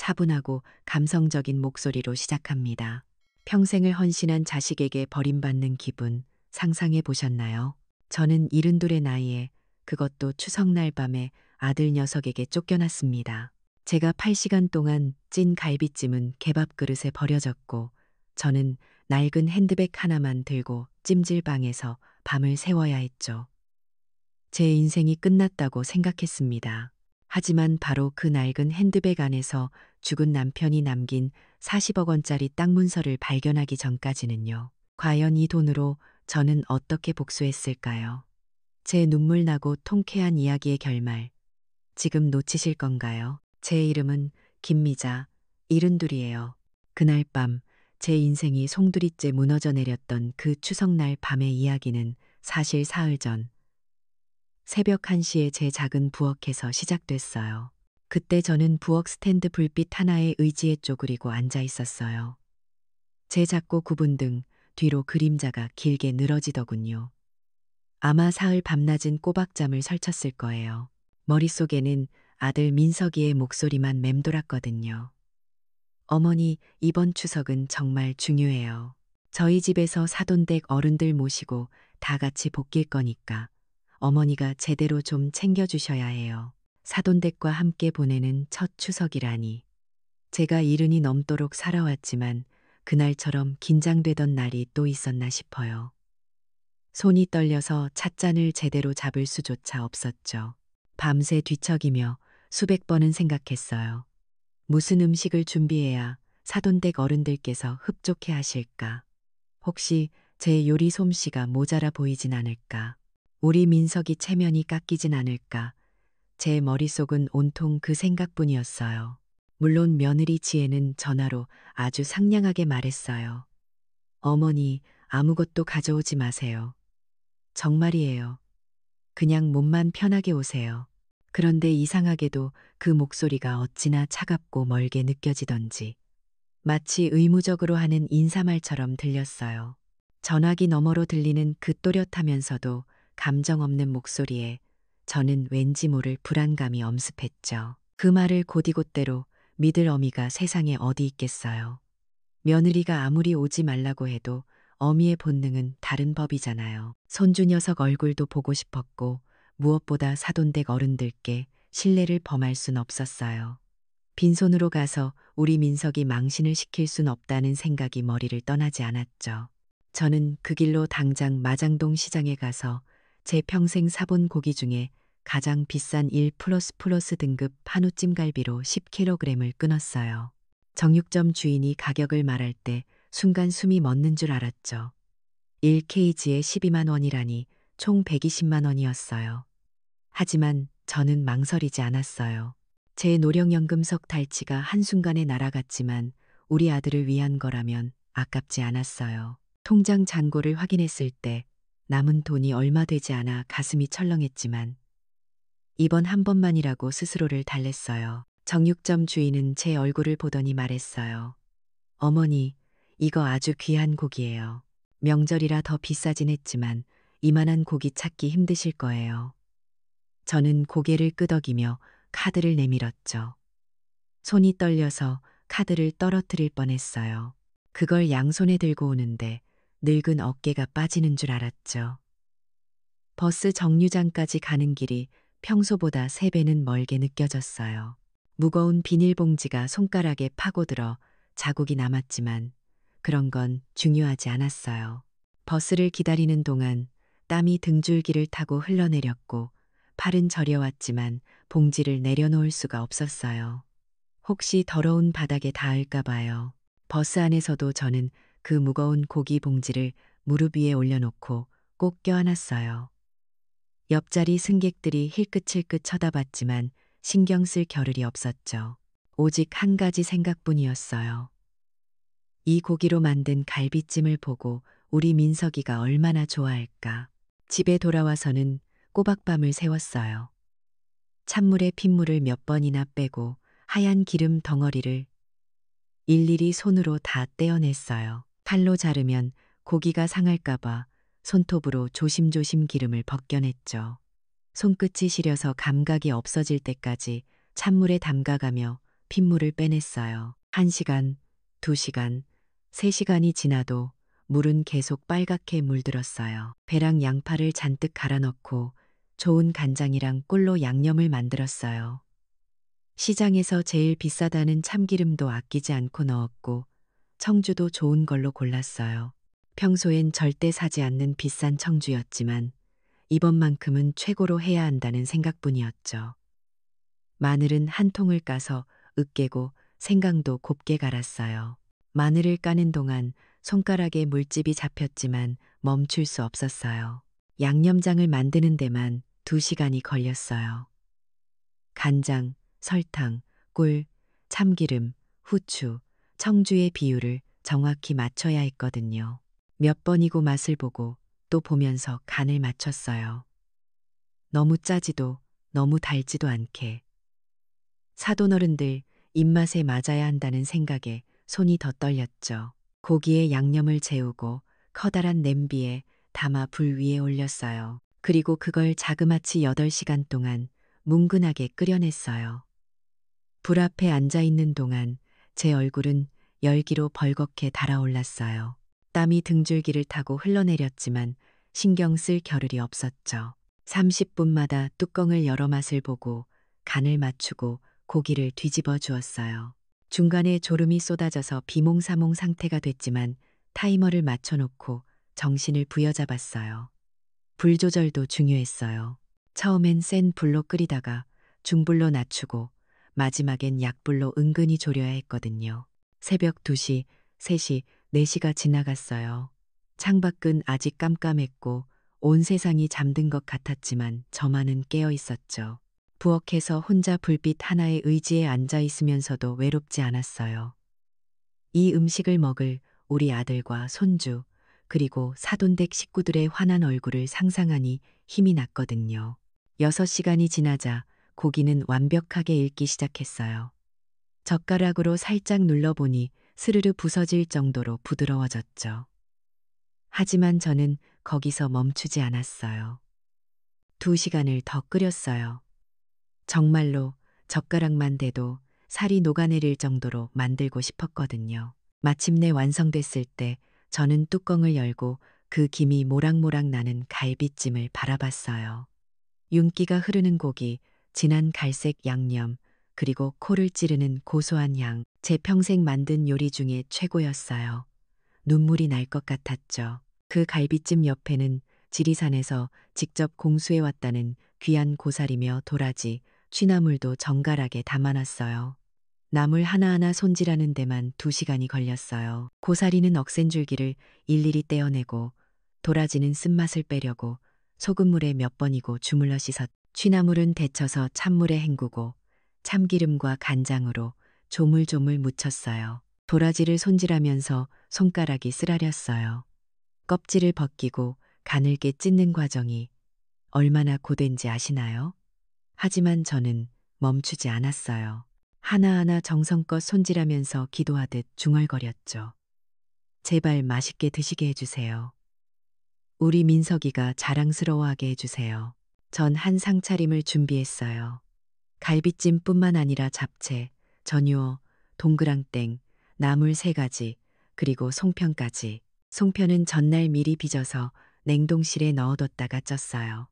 차분하고 감성적인 목소리로 시작합니다. 평생을 헌신한 자식에게 버림받는 기분 상상해 보셨나요? 저는 72의 나이에 그것도 추석날 밤에 아들 녀석에게 쫓겨났습니다. 제가 8시간 동안 찐 갈비찜은 개밥 그릇에 버려졌고 저는 낡은 핸드백 하나만 들고 찜질방에서 밤을 새워야 했죠. 제 인생이 끝났다고 생각했습니다. 하지만 바로 그 낡은 핸드백 안에서 죽은 남편이 남긴 40억 원짜리 땅 문서를 발견하기 전까지는요. 과연 이 돈으로 저는 어떻게 복수했을까요? 제 눈물 나고 통쾌한 이야기의 결말, 지금 놓치실 건가요? 제 이름은 김미자, 72이에요. 그날 밤, 제 인생이 송두리째 무너져 내렸던 그 추석날 밤의 이야기는 사실 사흘 전, 새벽 1시에 제 작은 부엌에서 시작됐어요. 그때 저는 부엌 스탠드 불빛 하나에 의지에 쪼그리고 앉아 있었어요. 제 작고 굽은 등 뒤로 그림자가 길게 늘어지더군요. 아마 사흘 밤낮은 꼬박잠을 설쳤을 거예요. 머릿속에는 아들 민석이의 목소리만 맴돌았거든요. 어머니, 이번 추석은 정말 중요해요. 저희 집에서 사돈댁 어른들 모시고 다 같이 볶일 거니까 어머니가 제대로 좀 챙겨주셔야 해요. 사돈댁과 함께 보내는 첫 추석이라니. 제가 70이 넘도록 살아왔지만 그날처럼 긴장되던 날이 또 있었나 싶어요. 손이 떨려서 찻잔을 제대로 잡을 수조차 없었죠. 밤새 뒤척이며 수백 번은 생각했어요. 무슨 음식을 준비해야 사돈댁 어른들께서 흡족해 하실까? 혹시 제 요리 솜씨가 모자라 보이진 않을까? 우리 민석이 체면이 깎이진 않을까? 제 머릿속은 온통 그 생각뿐이었어요. 물론 며느리 지혜는 전화로 아주 상냥하게 말했어요. 어머니, 아무것도 가져오지 마세요. 정말이에요. 그냥 몸만 편하게 오세요. 그런데 이상하게도 그 목소리가 어찌나 차갑고 멀게 느껴지던지 마치 의무적으로 하는 인사말처럼 들렸어요. 전화기 너머로 들리는 그 또렷하면서도 감정 없는 목소리에 저는 왠지 모를 불안감이 엄습했죠. 그 말을 곧이곧대로 믿을 어미가 세상에 어디 있겠어요. 며느리가 아무리 오지 말라고 해도 어미의 본능은 다른 법이잖아요. 손주 녀석 얼굴도 보고 싶었고 무엇보다 사돈댁 어른들께 신뢰를 범할 순 없었어요. 빈손으로 가서 우리 민석이 망신을 시킬 순 없다는 생각이 머리를 떠나지 않았죠. 저는 그 길로 당장 마장동 시장에 가서 제 평생 사본 고기 중에 가장 비싼 1++ 등급 한우찜갈비로 10kg을 끊었어요. 정육점 주인이 가격을 말할 때 순간 숨이 멎는 줄 알았죠. 1kg에 12만 원이라니 총 120만 원이었어요. 하지만 저는 망설이지 않았어요. 제 노령연금석 달치가 한순간에 날아갔지만 우리 아들을 위한 거라면 아깝지 않았어요. 통장 잔고를 확인했을 때 남은 돈이 얼마 되지 않아 가슴이 철렁했지만 이번 한 번만이라고 스스로를 달랬어요. 정육점 주인은 제 얼굴을 보더니 말했어요. 어머니, 이거 아주 귀한 고기예요. 명절이라 더 비싸진 했지만 이만한 고기 찾기 힘드실 거예요. 저는 고개를 끄덕이며 카드를 내밀었죠. 손이 떨려서 카드를 떨어뜨릴 뻔했어요. 그걸 양손에 들고 오는데 늙은 어깨가 빠지는 줄 알았죠. 버스 정류장까지 가는 길이 평소보다 3배는 멀게 느껴졌어요. 무거운 비닐봉지가 손가락에 파고들어 자국이 남았지만 그런 건 중요하지 않았어요. 버스를 기다리는 동안 땀이 등줄기를 타고 흘러내렸고 팔은 저려왔지만 봉지를 내려놓을 수가 없었어요. 혹시 더러운 바닥에 닿을까 봐요. 버스 안에서도 저는 그 무거운 고기 봉지를 무릎 위에 올려놓고 꼭 껴안았어요. 옆자리 승객들이 힐끗힐끗 쳐다봤지만 신경 쓸 겨를이 없었죠. 오직 한 가지 생각뿐이었어요. 이 고기로 만든 갈비찜을 보고 우리 민석이가 얼마나 좋아할까. 집에 돌아와서는 꼬박밤을 새웠어요. 찬물에 핏물을 몇 번이나 빼고 하얀 기름 덩어리를 일일이 손으로 다 떼어냈어요. 칼로 자르면 고기가 상할까봐 손톱으로 조심조심 기름을 벗겨냈죠. 손끝이 시려서 감각이 없어질 때까지 찬물에 담가가며 핏물을 빼냈어요. 1시간, 2시간, 3시간이 지나도 물은 계속 빨갛게 물들었어요. 배랑 양파를 잔뜩 갈아 넣고 좋은 간장이랑 꿀로 양념을 만들었어요. 시장에서 제일 비싸다는 참기름도 아끼지 않고 넣었고 청주도 좋은 걸로 골랐어요. 평소엔 절대 사지 않는 비싼 청주였지만 이번만큼은 최고로 해야 한다는 생각뿐이었죠. 마늘은 한 통을 까서 으깨고 생강도 곱게 갈았어요. 마늘을 까는 동안 손가락에 물집이 잡혔지만 멈출 수 없었어요. 양념장을 만드는 데만 2시간이 걸렸어요. 간장, 설탕, 꿀, 참기름, 후추, 청주의 비율을 정확히 맞춰야 했거든요. 몇 번이고 맛을 보고 또 보면서 간을 맞췄어요. 너무 짜지도 너무 달지도 않게. 사돈어른들 입맛에 맞아야 한다는 생각에 손이 더 떨렸죠. 고기에 양념을 재우고 커다란 냄비에 담아 불 위에 올렸어요. 그리고 그걸 자그마치 8시간 동안 뭉근하게 끓여냈어요. 불 앞에 앉아 있는 동안 제 얼굴은 열기로 벌겋게 달아올랐어요. 땀이 등줄기를 타고 흘러내렸지만 신경 쓸 겨를이 없었죠. 30분마다 뚜껑을 열어 맛을 보고 간을 맞추고 고기를 뒤집어 주었어요. 중간에 졸음이 쏟아져서 비몽사몽 상태가 됐지만 타이머를 맞춰놓고 정신을 부여잡았어요. 불 조절도 중요했어요. 처음엔 센 불로 끓이다가 중불로 낮추고 마지막엔 약불로 은근히 졸여야 했거든요. 새벽 2시, 3시, 4시가 지나갔어요. 창밖은 아직 깜깜했고 온 세상이 잠든 것 같았지만 저만은 깨어 있었죠. 부엌에서 혼자 불빛 하나에 의지에 앉아 있으면서도 외롭지 않았어요. 이 음식을 먹을 우리 아들과 손주, 그리고 사돈댁 식구들의 환한 얼굴을 상상하니 힘이 났거든요. 6시간이 지나자 고기는 완벽하게 익기 시작했어요. 젓가락으로 살짝 눌러보니 스르르 부서질 정도로 부드러워졌죠. 하지만 저는 거기서 멈추지 않았어요. 2시간을 더 끓였어요. 정말로 젓가락만 대도 살이 녹아내릴 정도로 만들고 싶었거든요. 마침내 완성됐을 때 저는 뚜껑을 열고 그 김이 모락모락 나는 갈비찜을 바라봤어요. 윤기가 흐르는 고기, 진한 갈색 양념, 그리고 코를 찌르는 고소한 향, 제 평생 만든 요리 중에 최고였어요. 눈물이 날 것 같았죠. 그 갈비찜 옆에는 지리산에서 직접 공수해 왔다는 귀한 고사리며 도라지, 취나물도 정갈하게 담아놨어요. 나물 하나하나 손질하는 데만 2시간이 걸렸어요. 고사리는 억센 줄기를 일일이 떼어내고 도라지는 쓴맛을 빼려고 소금물에 몇 번이고 주물러 씻었. 취나물은 데쳐서 찬물에 헹구고 참기름과 간장으로 조물조물 묻혔어요. 도라지를 손질하면서 손가락이 쓰라렸어요. 껍질을 벗기고 가늘게 찢는 과정이 얼마나 고된지 아시나요? 하지만 저는 멈추지 않았어요. 하나하나 정성껏 손질하면서 기도하듯 중얼거렸죠. 제발 맛있게 드시게 해주세요. 우리 민석이가 자랑스러워하게 해주세요. 전 한 상차림을 준비했어요. 갈비찜뿐만 아니라 잡채, 전유어, 동그랑땡, 나물 3가지, 그리고 송편까지. 송편은 전날 미리 빚어서 냉동실에 넣어뒀다가 쪘어요.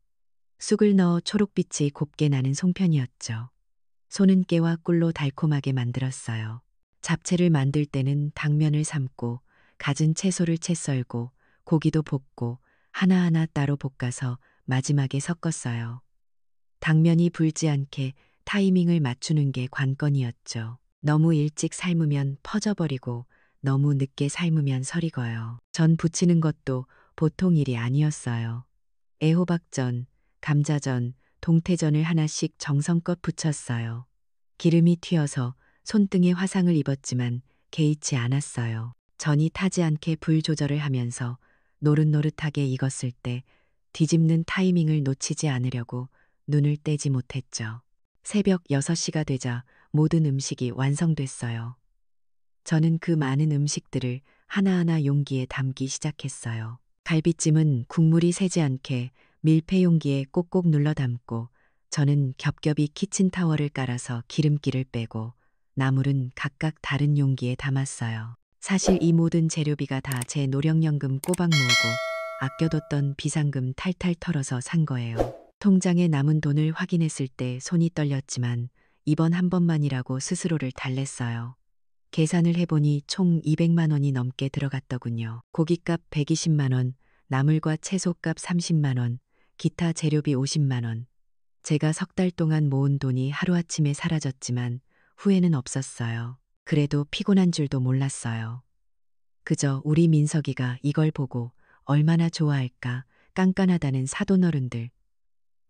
쑥을 넣어 초록빛이 곱게 나는 송편이었죠. 소는 깨와 꿀로 달콤하게 만들었어요. 잡채를 만들 때는 당면을 삶고 갖은 채소를 채 썰고 고기도 볶고 하나하나 따로 볶아서 마지막에 섞었어요. 당면이 불지 않게 타이밍을 맞추는 게 관건이었죠. 너무 일찍 삶으면 퍼져버리고 너무 늦게 삶으면 설익어요. 전 부치는 것도 보통 일이 아니었어요. 애호박전, 감자전, 동태전을 하나씩 정성껏 부쳤어요. 기름이 튀어서 손등에 화상을 입었지만 개의치 않았어요. 전이 타지 않게 불 조절을 하면서 노릇노릇하게 익었을 때 뒤집는 타이밍을 놓치지 않으려고 눈을 떼지 못했죠. 새벽 6시가 되자 모든 음식이 완성됐어요. 저는 그 많은 음식들을 하나하나 용기에 담기 시작했어요. 갈비찜은 국물이 새지 않게 밀폐 용기에 꼭꼭 눌러 담고 저는 겹겹이 키친타월을 깔아서 기름기를 빼고 나물은 각각 다른 용기에 담았어요. 사실 이 모든 재료비가 다 제 노령연금 꼬박 모으고 아껴뒀던 비상금 탈탈 털어서 산 거예요. 통장에 남은 돈을 확인했을 때 손이 떨렸지만 이번 한 번만이라고 스스로를 달랬어요. 계산을 해보니 총 200만 원이 넘게 들어갔더군요. 고깃값 120만 원, 나물과 채소값 30만 원, 기타 재료비 50만 원. 제가 석 달 동안 모은 돈이 하루아침에 사라졌지만 후회는 없었어요. 그래도 피곤한 줄도 몰랐어요. 그저 우리 민석이가 이걸 보고 얼마나 좋아할까 깐깐하다는 사돈어른들.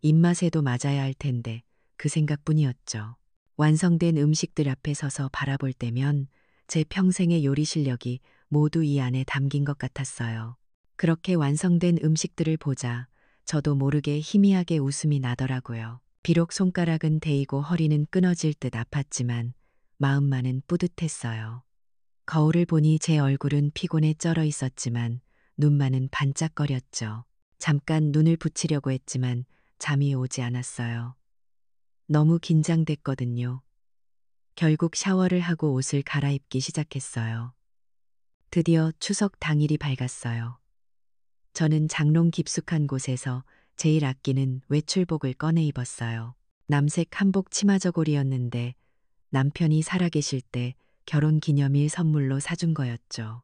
입맛에도 맞아야 할 텐데 그 생각뿐이었죠. 완성된 음식들 앞에 서서 바라볼 때면 제 평생의 요리 실력이 모두 이 안에 담긴 것 같았어요. 그렇게 완성된 음식들을 보자 저도 모르게 희미하게 웃음이 나더라고요. 비록 손가락은 데이고 허리는 끊어질 듯 아팠지만 마음만은 뿌듯했어요. 거울을 보니 제 얼굴은 피곤에 쩔어 있었지만 눈만은 반짝거렸죠. 잠깐 눈을 붙이려고 했지만 잠이 오지 않았어요. 너무 긴장됐거든요. 결국 샤워를 하고 옷을 갈아입기 시작했어요. 드디어 추석 당일이 밝았어요. 저는 장롱 깊숙한 곳에서 제일 아끼는 외출복을 꺼내 입었어요. 남색 한복 치마 저고리였는데 남편이 살아계실 때 결혼 기념일 선물로 사준 거였죠.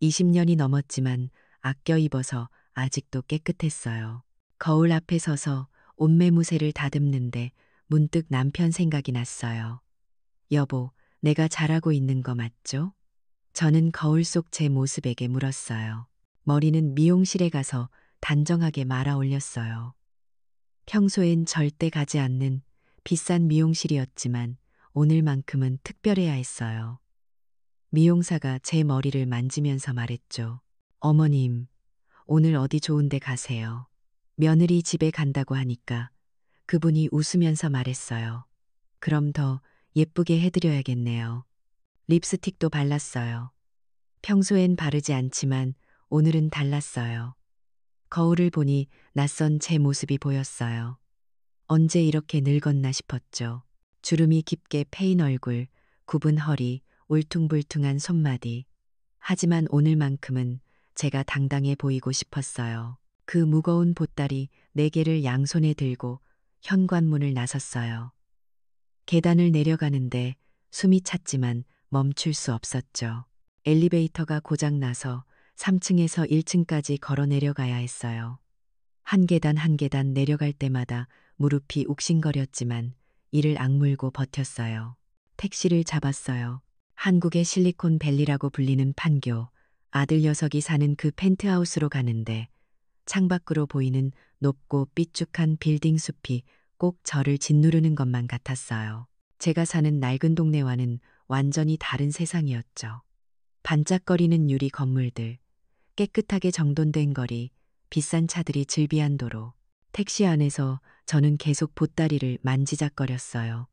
20년이 넘었지만 아껴 입어서 아직도 깨끗했어요. 거울 앞에 서서 옷매무새를 다듬는데 문득 남편 생각이 났어요. 여보, 내가 잘하고 있는 거 맞죠? 저는 거울 속 제 모습에게 물었어요. 머리는 미용실에 가서 단정하게 말아 올렸어요. 평소엔 절대 가지 않는 비싼 미용실이었지만 오늘만큼은 특별해야 했어요. 미용사가 제 머리를 만지면서 말했죠. 어머님, 오늘 어디 좋은 데 가세요. 며느리 집에 간다고 하니까 그분이 웃으면서 말했어요. 그럼 더 예쁘게 해드려야겠네요. 립스틱도 발랐어요. 평소엔 바르지 않지만 오늘은 달랐어요. 거울을 보니 낯선 제 모습이 보였어요. 언제 이렇게 늙었나 싶었죠. 주름이 깊게 패인 얼굴, 굽은 허리, 울퉁불퉁한 손마디. 하지만 오늘만큼은 제가 당당해 보이고 싶었어요. 그 무거운 보따리 4개를 양손에 들고 현관문을 나섰어요. 계단을 내려가는데 숨이 찼지만 멈출 수 없었죠. 엘리베이터가 고장나서 3층에서 1층까지 걸어 내려가야 했어요. 한 계단 한 계단 내려갈 때마다 무릎이 욱신거렸지만 이를 악물고 버텼어요. 택시를 잡았어요. 한국의 실리콘밸리라고 불리는 판교, 아들 녀석이 사는 그 펜트하우스로 가는데 창밖으로 보이는 높고 삐쭉한 빌딩 숲이 꼭 저를 짓누르는 것만 같았어요. 제가 사는 낡은 동네와는 완전히 다른 세상이었죠. 반짝거리는 유리 건물들, 깨끗하게 정돈된 거리, 비싼 차들이 즐비한 도로. 택시 안에서 저는 계속 보따리를 만지작거렸어요.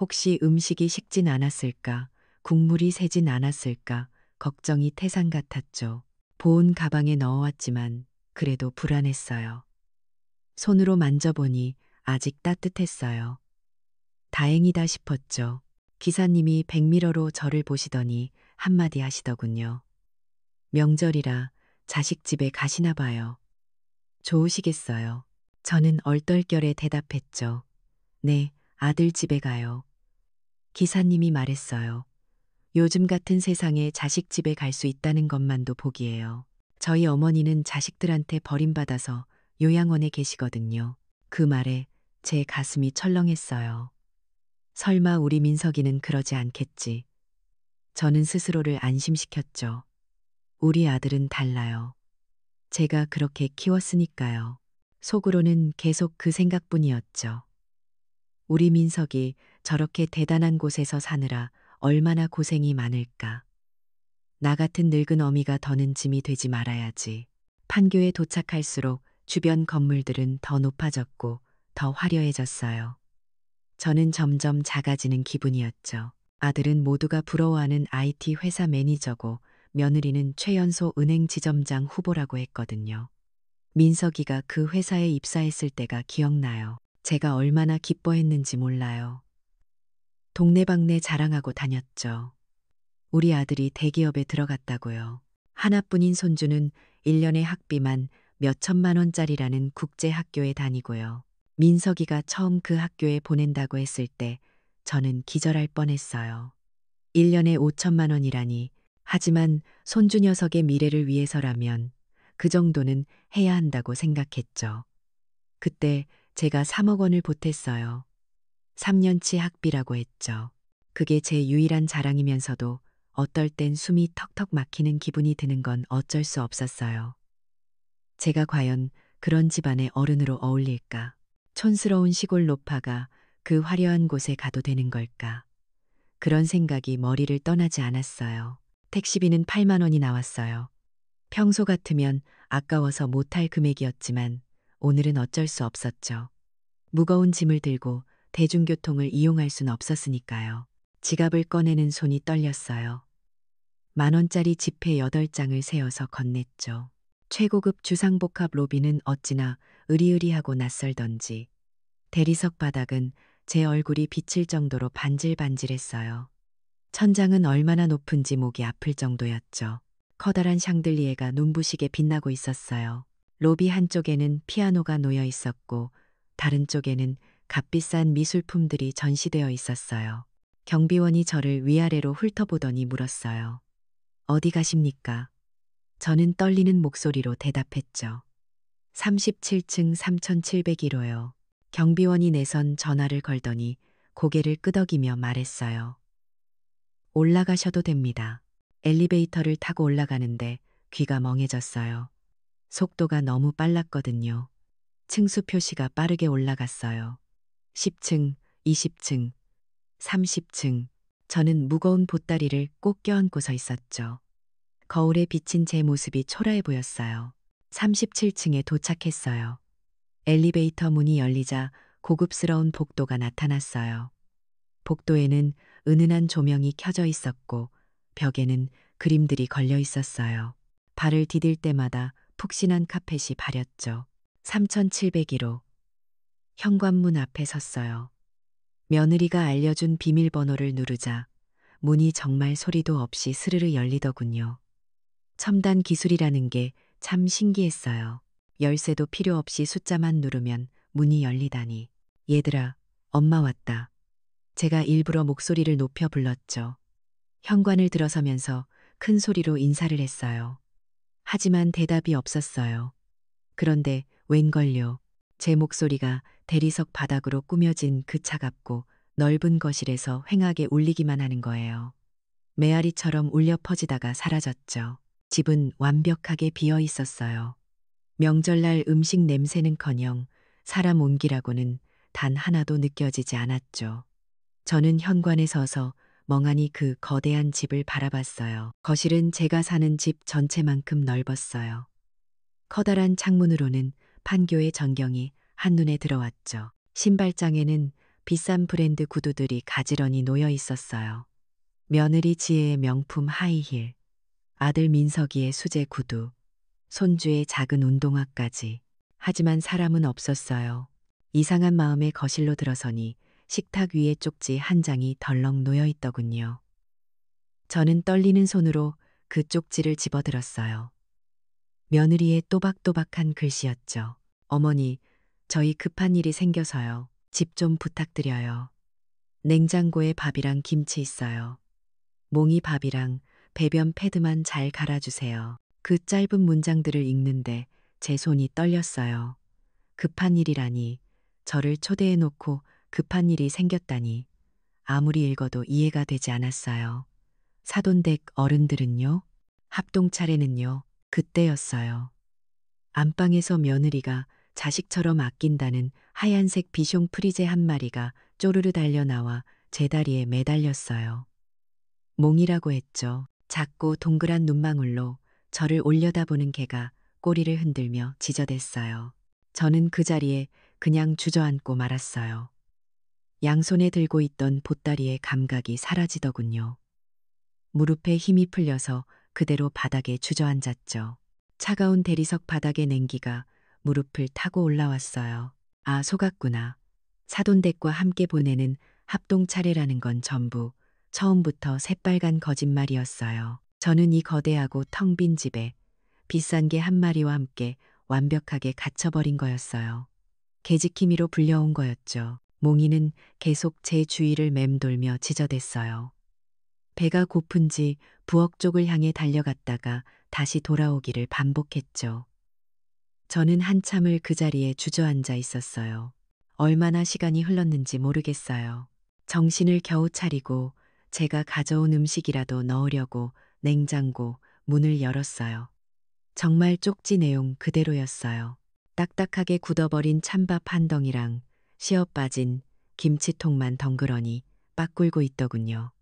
혹시 음식이 식진 않았을까, 국물이 새진 않았을까 걱정이 태산 같았죠. 보온 가방에 넣어왔지만 그래도 불안했어요. 손으로 만져보니 아직 따뜻했어요. 다행이다 싶었죠. 기사님이 백미러로 저를 보시더니 한마디 하시더군요. 명절이라 자식 집에 가시나 봐요. 좋으시겠어요. 저는 얼떨결에 대답했죠. 네, 아들 집에 가요. 기사님이 말했어요. 요즘 같은 세상에 자식 집에 갈 수 있다는 것만도 복이에요. 저희 어머니는 자식들한테 버림받아서 요양원에 계시거든요. 그 말에 제 가슴이 철렁했어요. 설마 우리 민석이는 그러지 않겠지. 저는 스스로를 안심시켰죠. 우리 아들은 달라요. 제가 그렇게 키웠으니까요. 속으로는 계속 그 생각뿐이었죠. 우리 민석이 저렇게 대단한 곳에서 사느라 얼마나 고생이 많을까. 나 같은 늙은 어미가 더는 짐이 되지 말아야지. 판교에 도착할수록 주변 건물들은 더 높아졌고 더 화려해졌어요. 저는 점점 작아지는 기분이었죠. 아들은 모두가 부러워하는 IT 회사 매니저고 며느리는 최연소 은행 지점장 후보라고 했거든요. 민석이가 그 회사에 입사했을 때가 기억나요. 제가 얼마나 기뻐했는지 몰라요. 동네방네 자랑하고 다녔죠. 우리 아들이 대기업에 들어갔다고요. 하나뿐인 손주는 1년에 학비만 몇 천만 원짜리라는 국제 학교에 다니고요. 민석이가 처음 그 학교에 보낸다고 했을 때 저는 기절할 뻔했어요. 1년에 5천만 원이라니. 하지만 손주 녀석의 미래를 위해서라면 그 정도는 해야 한다고 생각했죠. 그때 제가 3억 원을 보탰어요. 3년치 학비라고 했죠. 그게 제 유일한 자랑이면서도 어떨 땐 숨이 턱턱 막히는 기분이 드는 건 어쩔 수 없었어요. 제가 과연 그런 집안의 어른으로 어울릴까? 촌스러운 시골 노파가 그 화려한 곳에 가도 되는 걸까? 그런 생각이 머리를 떠나지 않았어요. 택시비는 8만 원이 나왔어요. 평소 같으면 아까워서 못할 금액이었지만 오늘은 어쩔 수 없었죠. 무거운 짐을 들고 대중교통을 이용할 순 없었으니까요. 지갑을 꺼내는 손이 떨렸어요. 10,000원짜리 지폐 8장을 세어서 건넸죠. 최고급 주상복합 로비는 어찌나 으리으리하고 낯설던지 대리석 바닥은 제 얼굴이 비칠 정도로 반질반질했어요. 천장은 얼마나 높은지 목이 아플 정도였죠. 커다란 샹들리에가 눈부시게 빛나고 있었어요. 로비 한쪽에는 피아노가 놓여 있었고 다른 쪽에는 값비싼 미술품들이 전시되어 있었어요. 경비원이 저를 위아래로 훑어보더니 물었어요. 어디 가십니까? 저는 떨리는 목소리로 대답했죠. 37층 3701호요. 경비원이 내선 전화를 걸더니 고개를 끄덕이며 말했어요. 올라가셔도 됩니다. 엘리베이터를 타고 올라가는데 귀가 멍해졌어요. 속도가 너무 빨랐거든요. 층수 표시가 빠르게 올라갔어요. 10층, 20층, 30층. 저는 무거운 보따리를 꼭 껴안고 서 있었죠. 거울에 비친 제 모습이 초라해 보였어요. 37층에 도착했어요. 엘리베이터 문이 열리자 고급스러운 복도가 나타났어요. 복도에는 은은한 조명이 켜져 있었고 벽에는 그림들이 걸려 있었어요. 발을 디딜 때마다 푹신한 카펫이 바렸죠. 3701호. 현관문 앞에 섰어요. 며느리가 알려준 비밀번호를 누르자 문이 정말 소리도 없이 스르르 열리더군요. 첨단 기술이라는 게 참 신기했어요. 열쇠도 필요 없이 숫자만 누르면 문이 열리다니. 얘들아, 엄마 왔다. 제가 일부러 목소리를 높여 불렀죠. 현관을 들어서면서 큰 소리로 인사를 했어요. 하지만 대답이 없었어요. 그런데 웬걸요. 제 목소리가 대리석 바닥으로 꾸며진 그 차갑고 넓은 거실에서 휑하게 울리기만 하는 거예요. 메아리처럼 울려 퍼지다가 사라졌죠. 집은 완벽하게 비어 있었어요. 명절날 음식 냄새는커녕 사람 온기라고는 단 하나도 느껴지지 않았죠. 저는 현관에 서서 멍하니 그 거대한 집을 바라봤어요. 거실은 제가 사는 집 전체만큼 넓었어요. 커다란 창문으로는 판교의 전경이 한눈에 들어왔죠. 신발장에는 비싼 브랜드 구두들이 가지런히 놓여 있었어요. 며느리 지혜의 명품 하이힐, 아들 민석이의 수제 구두, 손주의 작은 운동화까지. 하지만 사람은 없었어요. 이상한 마음에 거실로 들어서니 식탁 위에 쪽지 한 장이 덜렁 놓여 있더군요. 저는 떨리는 손으로 그 쪽지를 집어들었어요. 며느리의 또박또박한 글씨였죠. 어머니, 저희 급한 일이 생겨서요. 집 좀 부탁드려요. 냉장고에 밥이랑 김치 있어요. 몽이 밥이랑 배변 패드만 잘 갈아주세요. 그 짧은 문장들을 읽는데 제 손이 떨렸어요. 급한 일이라니, 저를 초대해 놓고 급한 일이 생겼다니 아무리 읽어도 이해가 되지 않았어요. 사돈댁 어른들은요? 합동 차례는요? 그때였어요. 안방에서 며느리가 자식처럼 아낀다는 하얀색 비숑 프리제 한 마리가 쪼르르 달려나와 제 다리에 매달렸어요. 몽이라고 했죠. 작고 동그란 눈망울로 저를 올려다보는 개가 꼬리를 흔들며 지저댔어요. 저는 그 자리에 그냥 주저앉고 말았어요. 양손에 들고 있던 보따리의 감각이 사라지더군요. 무릎에 힘이 풀려서 그대로 바닥에 주저앉았죠. 차가운 대리석 바닥의 냉기가 무릎을 타고 올라왔어요. 아, 속았구나. 사돈댁과 함께 보내는 합동 차례라는 건 전부 처음부터 새빨간 거짓말이었어요. 저는 이 거대하고 텅 빈 집에 비싼 개 한 마리와 함께 완벽하게 갇혀버린 거였어요. 개지키미로 불려온 거였죠. 몽이는 계속 제 주위를 맴돌며 지저댔어요. 배가 고픈지 부엌 쪽을 향해 달려갔다가 다시 돌아오기를 반복했죠. 저는 한참을 그 자리에 주저앉아 있었어요. 얼마나 시간이 흘렀는지 모르겠어요. 정신을 겨우 차리고 제가 가져온 음식이라도 넣으려고 냉장고 문을 열었어요. 정말 쪽지 내용 그대로였어요. 딱딱하게 굳어버린 찬밥 한 덩이랑 시어 빠진 김치통만 덩그러니 빠꿀고 있더군요.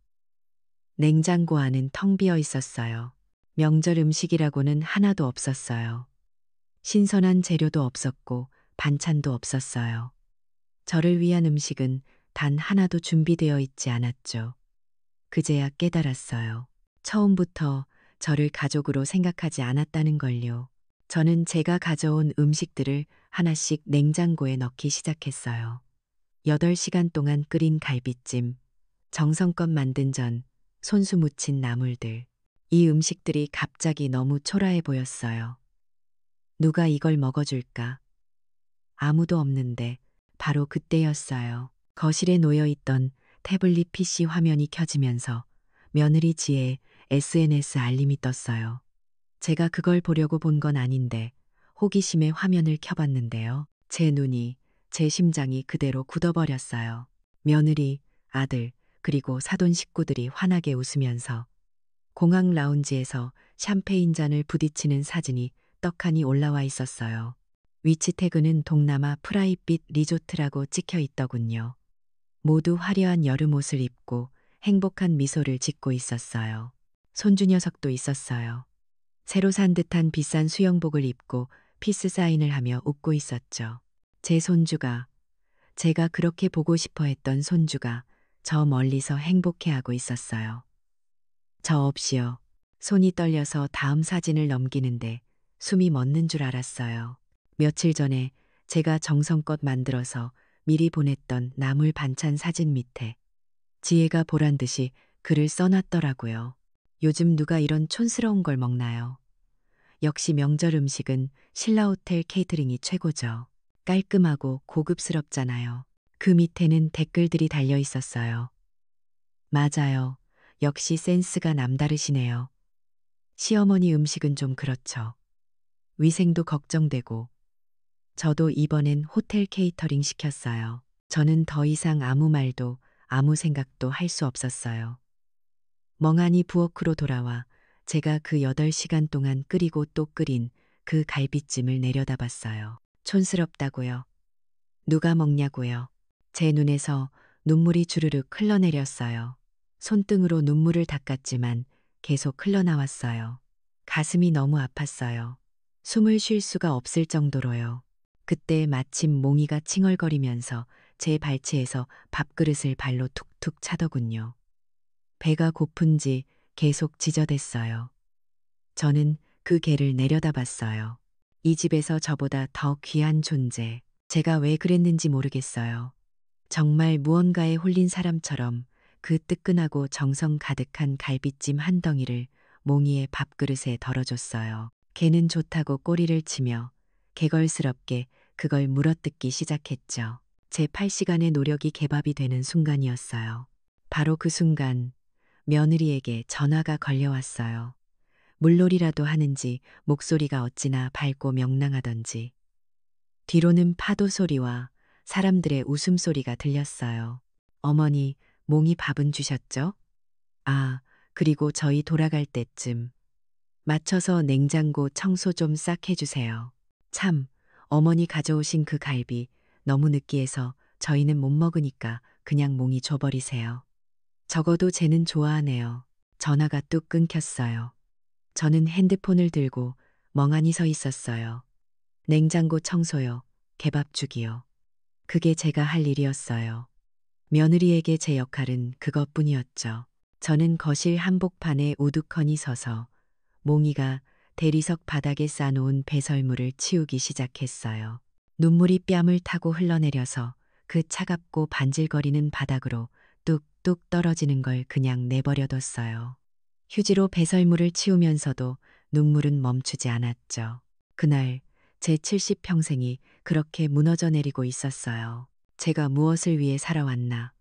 냉장고 안은 텅 비어 있었어요. 명절 음식이라고는 하나도 없었어요. 신선한 재료도 없었고 반찬도 없었어요. 저를 위한 음식은 단 하나도 준비되어 있지 않았죠. 그제야 깨달았어요. 처음부터 저를 가족으로 생각하지 않았다는 걸요. 저는 제가 가져온 음식들을 하나씩 냉장고에 넣기 시작했어요. 8시간 동안 끓인 갈비찜, 정성껏 만든 전, 손수 묻힌 나물들. 이 음식들이 갑자기 너무 초라해 보였어요. 누가 이걸 먹어줄까? 아무도 없는데 바로 그때였어요. 거실에 놓여있던 태블릿 PC 화면이 켜지면서 며느리 지에 SNS 알림이 떴어요. 제가 그걸 보려고 본 건 아닌데 호기심에 화면을 켜봤는데요. 제 눈이, 제 심장이 그대로 굳어버렸어요. 며느리, 아들, 그리고 사돈 식구들이 환하게 웃으면서 공항 라운지에서 샴페인 잔을 부딪히는 사진이 떡하니 올라와 있었어요. 위치 태그는 동남아 프라이빗 리조트라고 찍혀 있더군요. 모두 화려한 여름 옷을 입고 행복한 미소를 짓고 있었어요. 손주 녀석도 있었어요. 새로 산 듯한 비싼 수영복을 입고 피스 사인을 하며 웃고 있었죠. 제 손주가, 제가 그렇게 보고 싶어 했던 손주가 저 멀리서 행복해하고 있었어요. 저 없이요. 손이 떨려서 다음 사진을 넘기는데 숨이 멎는 줄 알았어요. 며칠 전에 제가 정성껏 만들어서 미리 보냈던 나물 반찬 사진 밑에 지혜가 보란 듯이 글을 써놨더라고요. 요즘 누가 이런 촌스러운 걸 먹나요? 역시 명절 음식은 신라호텔 케이터링이 최고죠. 깔끔하고 고급스럽잖아요. 그 밑에는 댓글들이 달려 있었어요. 맞아요. 역시 센스가 남다르시네요. 시어머니 음식은 좀 그렇죠. 위생도 걱정되고. 저도 이번엔 호텔 케이터링 시켰어요. 저는 더 이상 아무 말도 아무 생각도 할 수 없었어요. 멍하니 부엌으로 돌아와 제가 그 8시간 동안 끓이고 또 끓인 그 갈비찜을 내려다봤어요. 촌스럽다고요. 누가 먹냐고요. 제 눈에서 눈물이 주르륵 흘러내렸어요. 손등으로 눈물을 닦았지만 계속 흘러나왔어요. 가슴이 너무 아팠어요. 숨을 쉴 수가 없을 정도로요. 그때 마침 몽이가 칭얼거리면서 제 발치에서 밥그릇을 발로 툭툭 차더군요. 배가 고픈지 계속 지저댔어요. 저는 그 개를 내려다봤어요. 이 집에서 저보다 더 귀한 존재. 제가 왜 그랬는지 모르겠어요. 정말 무언가에 홀린 사람처럼 그 뜨끈하고 정성 가득한 갈비찜 한 덩이를 몽이의 밥그릇에 덜어줬어요. 개는 좋다고 꼬리를 치며 개걸스럽게 그걸 물어뜯기 시작했죠. 제 8시간의 노력이 개밥이 되는 순간이었어요. 바로 그 순간 며느리에게 전화가 걸려왔어요. 물놀이라도 하는지 목소리가 어찌나 밝고 명랑하던지. 뒤로는 파도 소리와 사람들의 웃음소리가 들렸어요. 어머니, 몽이 밥은 주셨죠? 아, 그리고 저희 돌아갈 때쯤 맞춰서 냉장고 청소 좀 싹 해주세요. 참, 어머니 가져오신 그 갈비 너무 느끼해서 저희는 못 먹으니까 그냥 몽이 줘버리세요. 적어도 쟤는 좋아하네요. 전화가 뚝 끊겼어요. 저는 핸드폰을 들고 멍하니 서 있었어요. 냉장고 청소요, 개밥 주기요. 그게 제가 할 일이었어요. 며느리에게 제 역할은 그것뿐이었죠. 저는 거실 한복판에 우두커니 서서 몽이가 대리석 바닥에 싸놓은 배설물을 치우기 시작했어요. 눈물이 뺨을 타고 흘러내려서 그 차갑고 반질거리는 바닥으로 뚝 떨어지는 걸 그냥 내버려뒀어요. 휴지로 배설물을 치우면서도 눈물은 멈추지 않았죠. 그날 제 70평생이 그렇게 무너져 내리고 있었어요. 제가 무엇을 위해 살아왔나?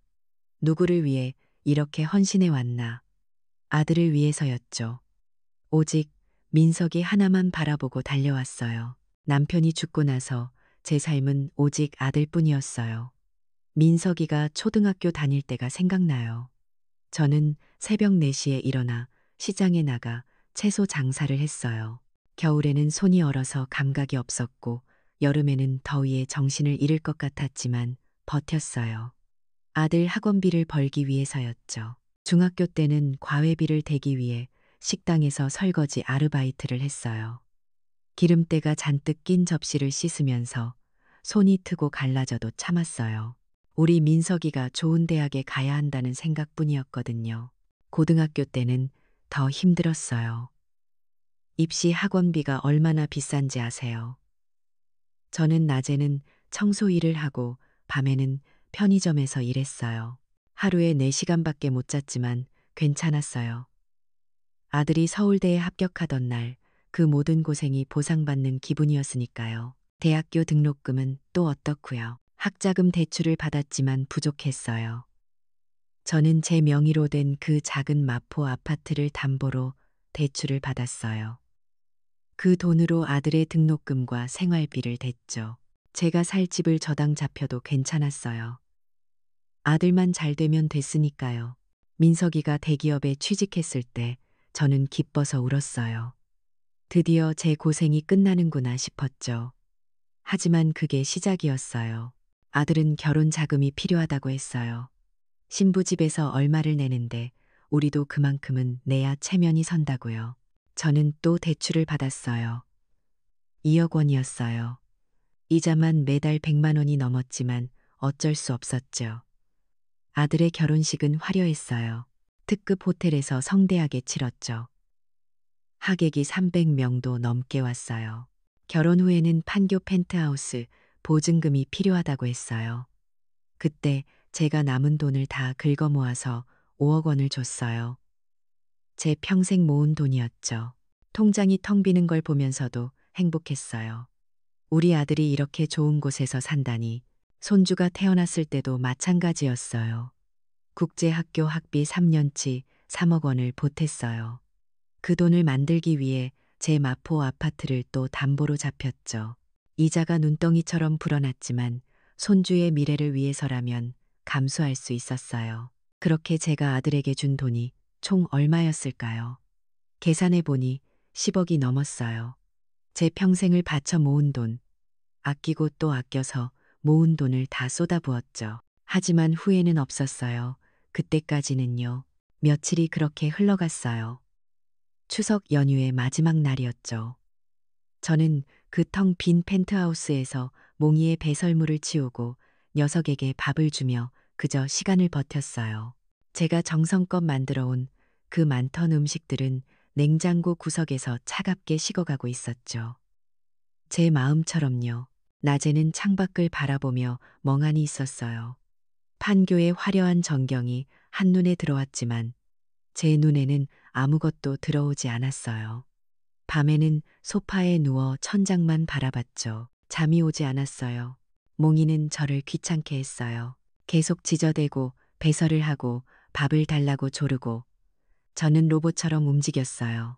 누구를 위해 이렇게 헌신해 왔나? 아들을 위해서였죠. 오직 민석이 하나만 바라보고 달려왔어요. 남편이 죽고 나서 제 삶은 오직 아들뿐이었어요. 민석이가 초등학교 다닐 때가 생각나요. 저는 새벽 4시에 일어나 시장에 나가 채소 장사를 했어요. 겨울에는 손이 얼어서 감각이 없었고 여름에는 더위에 정신을 잃을 것 같았지만 버텼어요. 아들 학원비를 벌기 위해서였죠. 중학교 때는 과외비를 대기 위해 식당에서 설거지 아르바이트를 했어요. 기름때가 잔뜩 낀 접시를 씻으면서 손이 트고 갈라져도 참았어요. 우리 민석이가 좋은 대학에 가야 한다는 생각뿐이었거든요. 고등학교 때는 더 힘들었어요. 입시 학원비가 얼마나 비싼지 아세요? 저는 낮에는 청소 일을 하고 밤에는 편의점에서 일했어요. 하루에 4시간밖에 못 잤지만 괜찮았어요. 아들이 서울대에 합격하던 날 그 모든 고생이 보상받는 기분이었으니까요. 대학교 등록금은 또 어떻고요. 학자금 대출을 받았지만 부족했어요. 저는 제 명의로 된 그 작은 마포 아파트를 담보로 대출을 받았어요. 그 돈으로 아들의 등록금과 생활비를 댔죠. 제가 살 집을 저당 잡혀도 괜찮았어요. 아들만 잘 되면 됐으니까요. 민석이가 대기업에 취직했을 때 저는 기뻐서 울었어요. 드디어 제 고생이 끝나는구나 싶었죠. 하지만 그게 시작이었어요. 아들은 결혼 자금이 필요하다고 했어요. 신부집에서 얼마를 내는데 우리도 그만큼은 내야 체면이 선다고요. 저는 또 대출을 받았어요. 2억 원이었어요. 이자만 매달 100만 원이 넘었지만 어쩔 수 없었죠. 아들의 결혼식은 화려했어요. 특급 호텔에서 성대하게 치렀죠. 하객이 300명도 넘게 왔어요. 결혼 후에는 판교 펜트하우스 보증금이 필요하다고 했어요. 그때 제가 남은 돈을 다 긁어 모아서 5억 원을 줬어요. 제 평생 모은 돈이었죠. 통장이 텅 비는 걸 보면서도 행복했어요. 우리 아들이 이렇게 좋은 곳에서 산다니. 손주가 태어났을 때도 마찬가지였어요. 국제학교 학비 3년치 3억 원을 보탰어요. 그 돈을 만들기 위해 제 마포 아파트를 또 담보로 잡혔죠. 이자가 눈덩이처럼 불어났지만 손주의 미래를 위해서라면 감수할 수 있었어요. 그렇게 제가 아들에게 준 돈이 총 얼마였을까요? 계산해 보니 10억이 넘었어요. 제 평생을 바쳐 모은 돈, 아끼고 또 아껴서 모은 돈을 다 쏟아부었죠. 하지만 후회는 없었어요. 그때까지는요. 며칠이 그렇게 흘러갔어요. 추석 연휴의 마지막 날이었죠. 저는 그 텅 빈 펜트하우스에서 몽이의 배설물을 치우고 녀석에게 밥을 주며 그저 시간을 버텼어요. 제가 정성껏 만들어 온 그 많던 음식들은 냉장고 구석에서 차갑게 식어가고 있었죠. 제 마음처럼요. 낮에는 창밖을 바라보며 멍하니 있었어요. 판교의 화려한 전경이 한눈에 들어왔지만 제 눈에는 아무것도 들어오지 않았어요. 밤에는 소파에 누워 천장만 바라봤죠. 잠이 오지 않았어요. 몽이는 저를 귀찮게 했어요. 계속 지저대고 배설을 하고 밥을 달라고 조르고 저는 로봇처럼 움직였어요.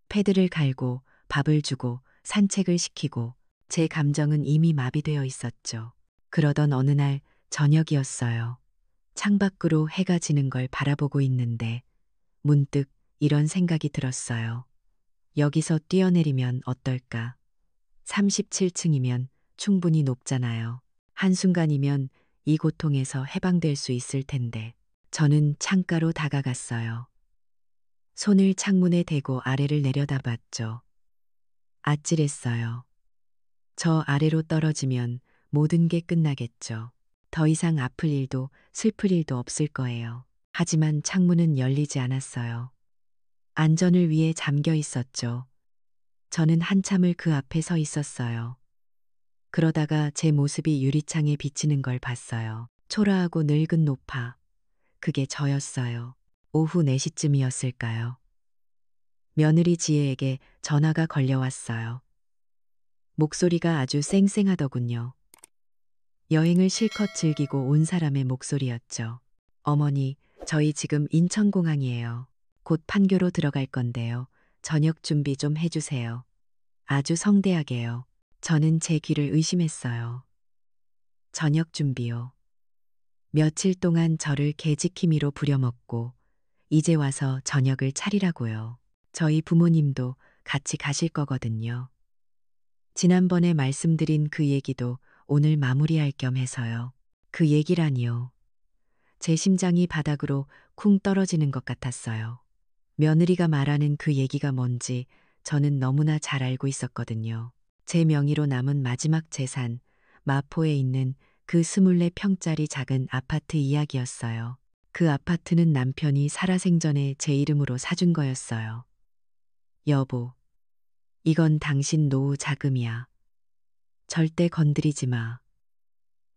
패드를 갈고 밥을 주고 산책을 시키고 제 감정은 이미 마비되어 있었죠. 그러던 어느 날 저녁이었어요. 창밖으로 해가 지는 걸 바라보고 있는데 문득 이런 생각이 들었어요. 여기서 뛰어내리면 어떨까? 37층이면 충분히 높잖아요. 한순간이면 이 고통에서 해방될 수 있을 텐데. 저는 창가로 다가갔어요. 손을 창문에 대고 아래를 내려다봤죠. 아찔했어요. 저 아래로 떨어지면 모든 게 끝나겠죠. 더 이상 아플 일도 슬플 일도 없을 거예요. 하지만 창문은 열리지 않았어요. 안전을 위해 잠겨 있었죠. 저는 한참을 그 앞에 서 있었어요. 그러다가 제 모습이 유리창에 비치는 걸 봤어요. 초라하고 늙은 노파. 그게 저였어요. 오후 4시쯤이었을까요? 며느리 지혜에게 전화가 걸려왔어요. 목소리가 아주 쌩쌩하더군요. 여행을 실컷 즐기고 온 사람의 목소리였죠. 어머니, 저희 지금 인천공항이에요. 곧 판교로 들어갈 건데요. 저녁 준비 좀 해주세요. 아주 성대하게요. 저는 제 귀를 의심했어요. 저녁 준비요. 며칠 동안 저를 개지키미로 부려먹고 이제 와서 저녁을 차리라고요. 저희 부모님도 같이 가실 거거든요. 지난번에 말씀드린 그 얘기도 오늘 마무리할 겸 해서요. 그 얘기라니요. 제 심장이 바닥으로 쿵 떨어지는 것 같았어요. 며느리가 말하는 그 얘기가 뭔지 저는 너무나 잘 알고 있었거든요. 제 명의로 남은 마지막 재산, 마포에 있는 그 24평짜리 작은 아파트 이야기였어요. 그 아파트는 남편이 살아생전에 제 이름으로 사준 거였어요. 여보, 이건 당신 노후 자금이야. 절대 건드리지 마.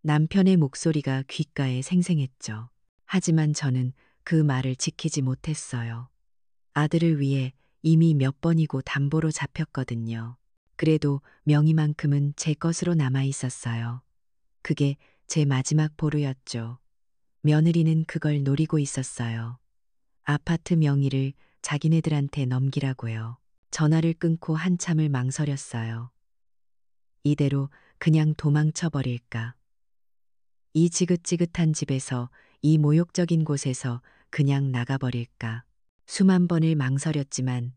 남편의 목소리가 귓가에 생생했죠. 하지만 저는 그 말을 지키지 못했어요. 아들을 위해 이미 몇 번이고 담보로 잡혔거든요. 그래도 명의만큼은 제 것으로 남아 있었어요. 그게 제 마지막 보루였죠. 며느리는 그걸 노리고 있었어요. 아파트 명의를 자기네들한테 넘기라고요. 전화를 끊고 한참을 망설였어요. 이대로 그냥 도망쳐 버릴까? 이 지긋지긋한 집에서, 이 모욕적인 곳에서 그냥 나가버릴까? 수만 번을 망설였지만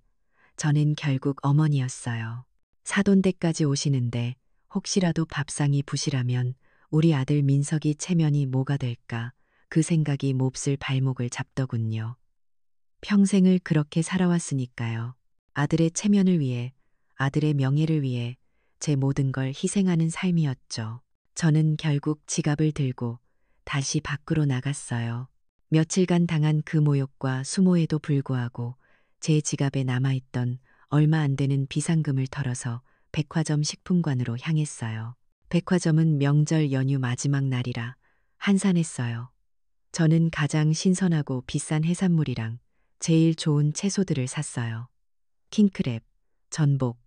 저는 결국 어머니였어요. 사돈댁까지 오시는데 혹시라도 밥상이 부실하면 우리 아들 민석이 체면이 뭐가 될까? 그 생각이 몹쓸 발목을 잡더군요. 평생을 그렇게 살아왔으니까요. 아들의 체면을 위해, 아들의 명예를 위해 제 모든 걸 희생하는 삶이었죠. 저는 결국 지갑을 들고 다시 밖으로 나갔어요. 며칠간 당한 그 모욕과 수모에도 불구하고 제 지갑에 남아있던 얼마 안 되는 비상금을 털어서 백화점 식품관으로 향했어요. 백화점은 명절 연휴 마지막 날이라 한산했어요. 저는 가장 신선하고 비싼 해산물이랑 제일 좋은 채소들을 샀어요. 킹크랩, 전복,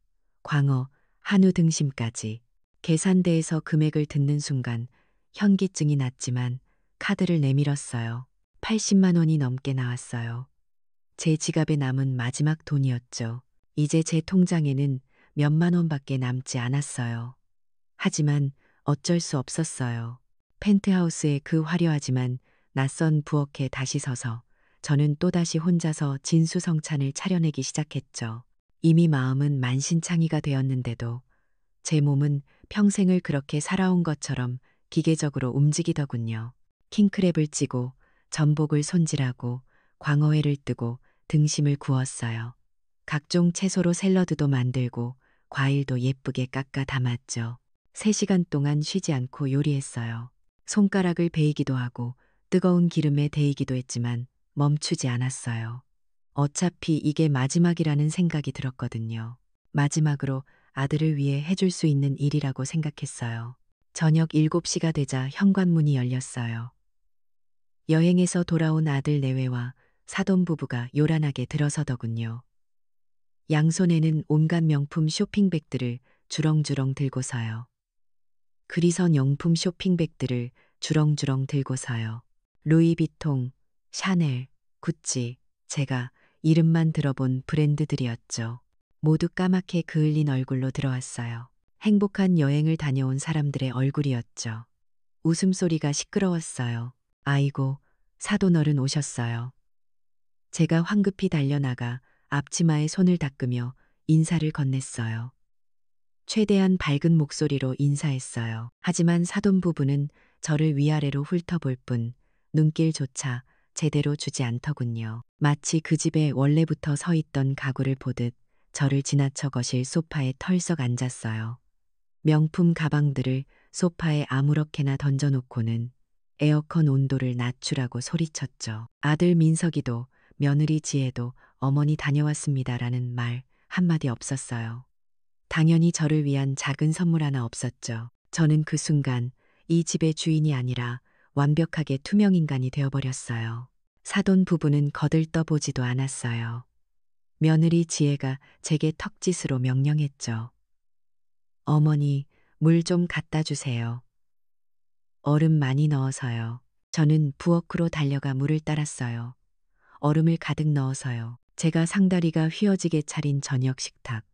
광어, 한우 등심까지. 계산대에서 금액을 듣는 순간 현기증이 났지만 카드를 내밀었어요. 80만 원이 넘게 나왔어요. 제 지갑에 남은 마지막 돈이었죠. 이제 제 통장에는 몇만 원밖에 남지 않았어요. 하지만 어쩔 수 없었어요. 펜트하우스의 그 화려하지만 낯선 부엌에 다시 서서 저는 또다시 혼자서 진수성찬을 차려내기 시작했죠. 이미 마음은 만신창이가 되었는데도 제 몸은 평생을 그렇게 살아온 것처럼 기계적으로 움직이더군요. 킹크랩을 찌고 전복을 손질하고 광어회를 뜨고 등심을 구웠어요. 각종 채소로 샐러드도 만들고 과일도 예쁘게 깎아 담았죠. 3시간 동안 쉬지 않고 요리했어요. 손가락을 베이기도 하고 뜨거운 기름에 데이기도 했지만 멈추지 않았어요. 어차피 이게 마지막이라는 생각이 들었거든요. 마지막으로 아들을 위해 해줄 수 있는 일이라고 생각했어요. 저녁 7시가 되자 현관문이 열렸어요. 여행에서 돌아온 아들 내외와 사돈 부부가 요란하게 들어서더군요. 양손에는 온갖 명품 쇼핑백들을 주렁주렁 들고서요. 그리선 용품 쇼핑백들을 주렁주렁 들고서요. 루이비통, 샤넬, 구찌, 제가 이름만 들어본 브랜드들이었죠. 모두 까맣게 그을린 얼굴로 들어왔어요. 행복한 여행을 다녀온 사람들의 얼굴이었죠. 웃음소리가 시끄러웠어요. 아이고, 사돈어른 오셨어요. 제가 황급히 달려나가 앞치마에 손을 닦으며 인사를 건넸어요. 최대한 밝은 목소리로 인사했어요. 하지만 사돈 부부는 저를 위아래로 훑어볼 뿐 눈길조차 제대로 주지 않더군요. 마치 그 집에 원래부터 서 있던 가구를 보듯 저를 지나쳐 거실 소파에 털썩 앉았어요. 명품 가방들을 소파에 아무렇게나 던져놓고는 에어컨 온도를 낮추라고 소리쳤죠. 아들 민석이도 며느리 지혜도 어머니 다녀왔습니다라는 말 한마디 없었어요. 당연히 저를 위한 작은 선물 하나 없었죠. 저는 그 순간 이 집의 주인이 아니라 완벽하게 투명 인간이 되어버렸어요. 사돈 부부는 거들떠보지도 않았어요. 며느리 지혜가 제게 턱짓으로 명령했죠. 어머니, 물 좀 갖다 주세요. 얼음 많이 넣어서요. 저는 부엌으로 달려가 물을 따랐어요. 얼음을 가득 넣어서요. 제가 상다리가 휘어지게 차린 저녁 식탁.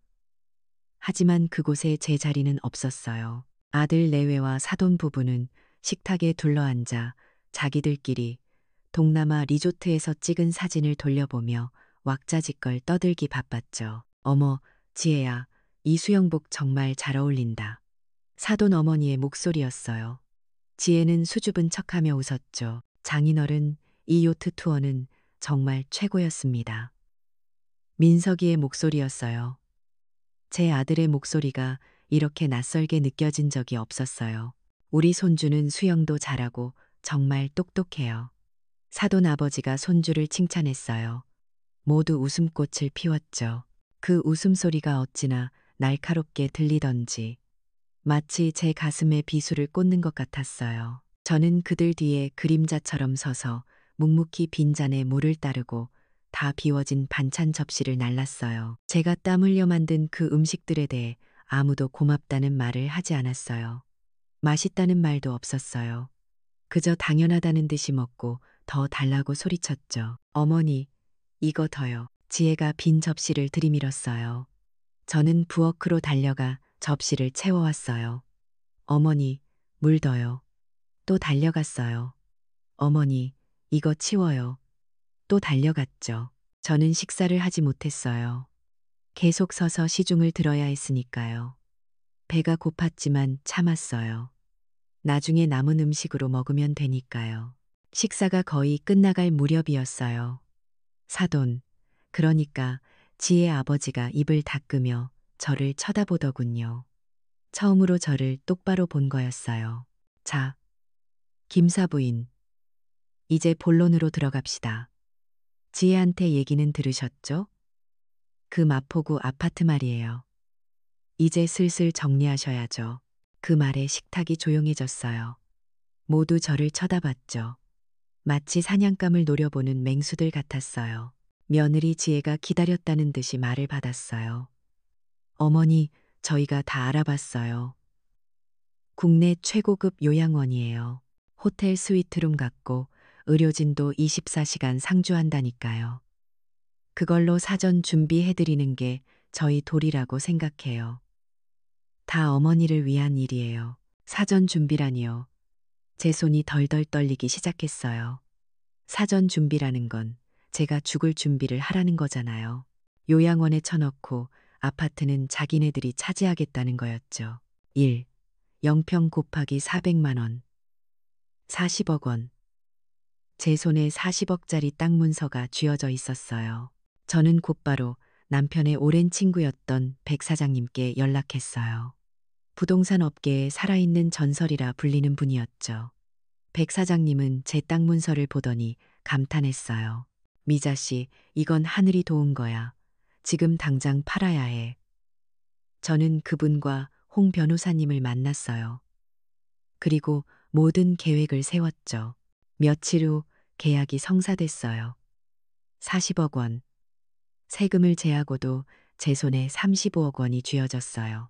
하지만 그곳에 제 자리는 없었어요. 아들 내외와 사돈 부부는 식탁에 둘러앉아 자기들끼리 동남아 리조트에서 찍은 사진을 돌려보며 왁자지껄 떠들기 바빴죠. 어머, 지혜야, 이 수영복 정말 잘 어울린다. 사돈 어머니의 목소리였어요. 지혜는 수줍은 척하며 웃었죠. 장인어른, 이 요트 투어는 정말 최고였습니다. 민석이의 목소리였어요. 제 아들의 목소리가 이렇게 낯설게 느껴진 적이 없었어요. 우리 손주는 수영도 잘하고 정말 똑똑해요. 사돈 아버지가 손주를 칭찬했어요. 모두 웃음꽃을 피웠죠. 그 웃음소리가 어찌나 날카롭게 들리던지 마치 제 가슴에 비수를 꽂는 것 같았어요. 저는 그들 뒤에 그림자처럼 서서 묵묵히 빈잔에 물을 따르고 다 비워진 반찬 접시를 날랐어요. 제가 땀 흘려 만든 그 음식들에 대해 아무도 고맙다는 말을 하지 않았어요. 맛있다는 말도 없었어요. 그저 당연하다는 듯이 먹고 더 달라고 소리쳤죠. 어머니, 이거 더요. 지혜가 빈 접시를 들이밀었어요. 저는 부엌으로 달려가 접시를 채워왔어요. 어머니, 물 더요. 또 달려갔어요. 어머니, 이거 치워요. 또 달려갔죠. 저는 식사를 하지 못했어요. 계속 서서 시중을 들어야 했으니까요. 배가 고팠지만 참았어요. 나중에 남은 음식으로 먹으면 되니까요. 식사가 거의 끝나갈 무렵이었어요. 사돈, 그러니까 지혜 아버지가 입을 닦으며 저를 쳐다보더군요. 처음으로 저를 똑바로 본 거였어요. 자, 김사부인, 이제 본론으로 들어갑시다. 지혜한테 얘기는 들으셨죠? 그 마포구 아파트 말이에요. 이제 슬슬 정리하셔야죠. 그 말에 식탁이 조용해졌어요. 모두 저를 쳐다봤죠. 마치 사냥감을 노려보는 맹수들 같았어요. 며느리 지혜가 기다렸다는 듯이 말을 받았어요. 어머니, 저희가 다 알아봤어요. 국내 최고급 요양원이에요. 호텔 스위트룸 같고 의료진도 24시간 상주한다니까요. 그걸로 사전 준비해드리는 게 저희 도리라고 생각해요. 다 어머니를 위한 일이에요. 사전 준비라니요. 제 손이 덜덜 떨리기 시작했어요. 사전 준비라는 건 제가 죽을 준비를 하라는 거잖아요. 요양원에 쳐넣고 아파트는 자기네들이 차지하겠다는 거였죠. 1. 0평 곱하기 400만 원. 40억 원. 제 손에 40억짜리 땅 문서가 쥐어져 있었어요. 저는 곧바로 남편의 오랜 친구였던 백 사장님께 연락했어요. 부동산 업계에 살아있는 전설이라 불리는 분이었죠. 백 사장님은 제 땅 문서를 보더니 감탄했어요. 미자 씨, 이건 하늘이 도운 거야. 지금 당장 팔아야 해. 저는 그분과 홍 변호사님을 만났어요. 그리고 모든 계획을 세웠죠. 며칠 후 계약이 성사됐어요. 40억 원. 세금을 제하고도 제 손에 35억 원이 쥐어졌어요.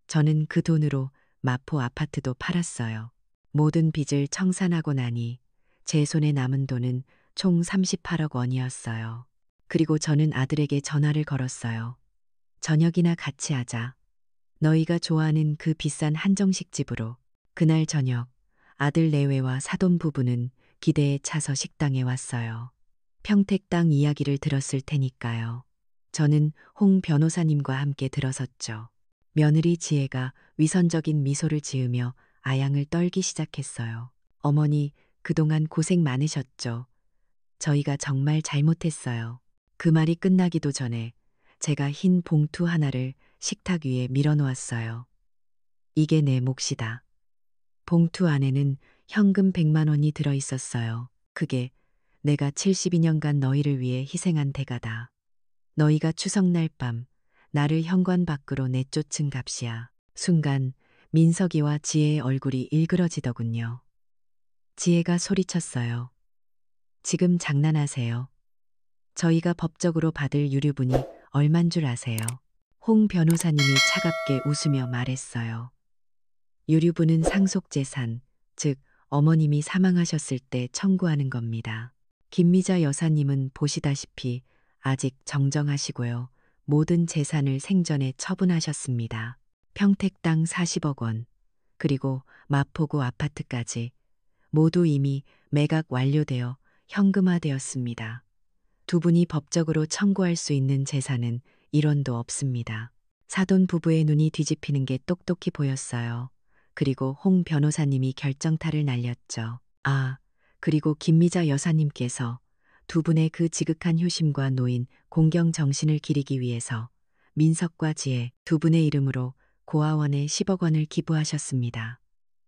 저는 그 돈으로 마포 아파트도 팔았어요. 모든 빚을 청산하고 나니 제 손에 남은 돈은 총 38억 원이었어요. 그리고 저는 아들에게 전화를 걸었어요. 저녁이나 같이 하자. 너희가 좋아하는 그 비싼 한정식 집으로. 그날 저녁 아들 내외와 사돈 부부는 기대에 차서 식당에 왔어요. 평택 땅 이야기를 들었을 테니까요. 저는 홍 변호사님과 함께 들어섰죠. 며느리 지혜가 위선적인 미소를 지으며 아양을 떨기 시작했어요. 어머니, 그동안 고생 많으셨죠. 저희가 정말 잘못했어요. 그 말이 끝나기도 전에 제가 흰 봉투 하나를 식탁 위에 밀어놓았어요. 이게 내 몫이다. 봉투 안에는 현금 100만 원이 들어 있었어요. 그게 내가 72년간 너희를 위해 희생한 대가다. 너희가 추석날 밤 나를 현관 밖으로 내쫓은 값이야. 순간 민석이와 지혜의 얼굴이 일그러지더군요. 지혜가 소리쳤어요. 지금 장난하세요. 저희가 법적으로 받을 유류분이 얼만 줄 아세요? 홍 변호사님이 차갑게 웃으며 말했어요. 유류분은 상속재산, 즉 어머님이 사망하셨을 때 청구하는 겁니다. 김미자 여사님은 보시다시피 아직 정정하시고요. 모든 재산을 생전에 처분하셨습니다. 평택 땅 40억 원, 그리고 마포구 아파트까지 모두 이미 매각 완료되어 현금화되었습니다. 두 분이 법적으로 청구할 수 있는 재산은 1원도 없습니다. 사돈 부부의 눈이 뒤집히는 게 똑똑히 보였어요. 그리고 홍 변호사님이 결정타를 날렸죠. 아, 그리고 김미자 여사님께서 두 분의 그 지극한 효심과 노인 공경 정신을 기리기 위해서 민석과 지혜 두 분의 이름으로 고아원에 10억 원을 기부하셨습니다.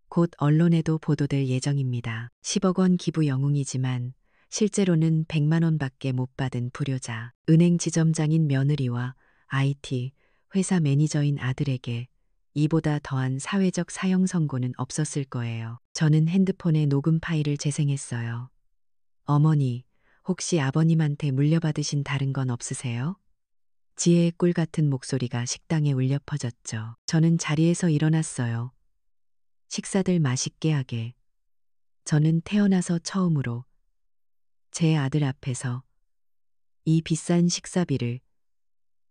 곧 언론에도 보도될 예정입니다. 10억 원 기부 영웅이지만 실제로는 100만 원밖에 못 받은 불효자, 은행 지점장인 며느리와 IT 회사 매니저인 아들에게 이보다 더한 사회적 사형 선고는 없었을 거예요. 저는 핸드폰에 녹음 파일을 재생했어요. 어머니, 혹시 아버님한테 물려받으신 다른 건 없으세요? 지혜의 꿀 같은 목소리가 식당에 울려 퍼졌죠. 저는 자리에서 일어났어요. 식사들 맛있게 하게. 저는 태어나서 처음으로 제 아들 앞에서 이 비싼 식사비를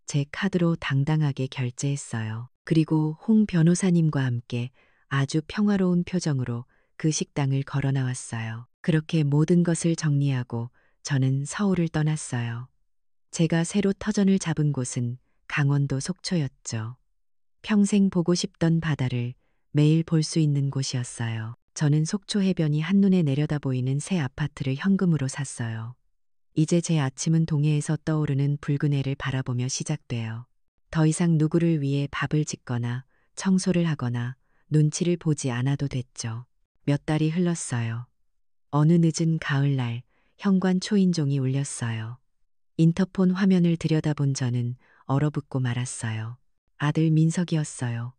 제 카드로 당당하게 결제했어요. 그리고 홍 변호사님과 함께 아주 평화로운 표정으로 그 식당을 걸어 나왔어요. 그렇게 모든 것을 정리하고 저는 서울을 떠났어요. 제가 새로 터전을 잡은 곳은 강원도 속초였죠. 평생 보고 싶던 바다를 매일 볼 수 있는 곳이었어요. 저는 속초 해변이 한눈에 내려다 보이는 새 아파트를 현금으로 샀어요. 이제 제 아침은 동해에서 떠오르는 붉은 해를 바라보며 시작돼요. 더 이상 누구를 위해 밥을 짓거나 청소를 하거나 눈치를 보지 않아도 됐죠. 몇 달이 흘렀어요. 어느 늦은 가을날 현관 초인종이 울렸어요. 인터폰 화면을 들여다본 저는 얼어붙고 말았어요. 아들 민석이었어요.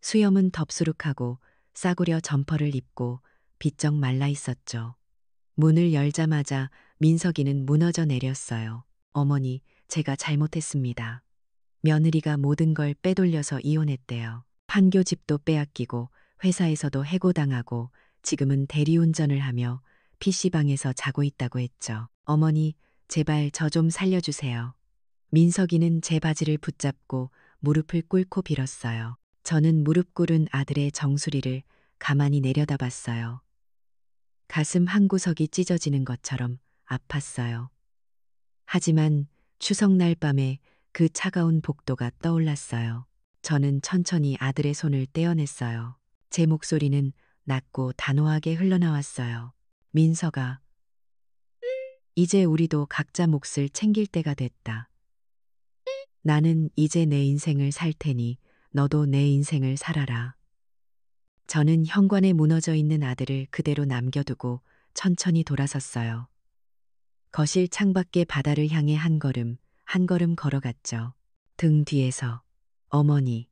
수염은 덥수룩하고 싸구려 점퍼를 입고 비쩍 말라 있었죠. 문을 열자마자 민석이는 무너져 내렸어요. 어머니, 제가 잘못했습니다. 며느리가 모든 걸 빼돌려서 이혼했대요. 판교집도 빼앗기고 회사에서도 해고당하고 지금은 대리운전을 하며 PC방에서 자고 있다고 했죠. 어머니, 제발 저 좀 살려주세요. 민석이는 제 바지를 붙잡고 무릎을 꿇고 빌었어요. 저는 무릎 꿇은 아들의 정수리를 가만히 내려다봤어요. 가슴 한 구석이 찢어지는 것처럼 아팠어요. 하지만 추석날 밤에 그 차가운 복도가 떠올랐어요. 저는 천천히 아들의 손을 떼어냈어요. 제 목소리는 낮고 단호하게 흘러나왔어요. 민석아, 이제 우리도 각자 몫을 챙길 때가 됐다. 나는 이제 내 인생을 살 테니 너도 내 인생을 살아라. 저는 현관에 무너져 있는 아들을 그대로 남겨두고 천천히 돌아섰어요. 거실 창밖의 바다를 향해 한 걸음 걸어갔죠. 등 뒤에서 어머니,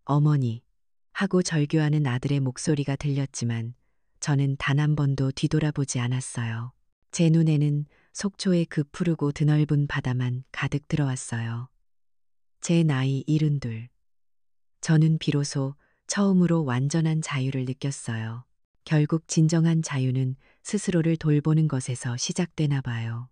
어머니 하고 절규하는 아들의 목소리가 들렸지만 저는 단 한 번도 뒤돌아보지 않았어요. 제 눈에는 속초의 그 푸르고 드넓은 바다만 가득 들어왔어요. 제 나이 72. 저는 비로소 처음으로 완전한 자유를 느꼈어요. 결국 진정한 자유는 스스로를 돌보는 것에서 시작되나 봐요.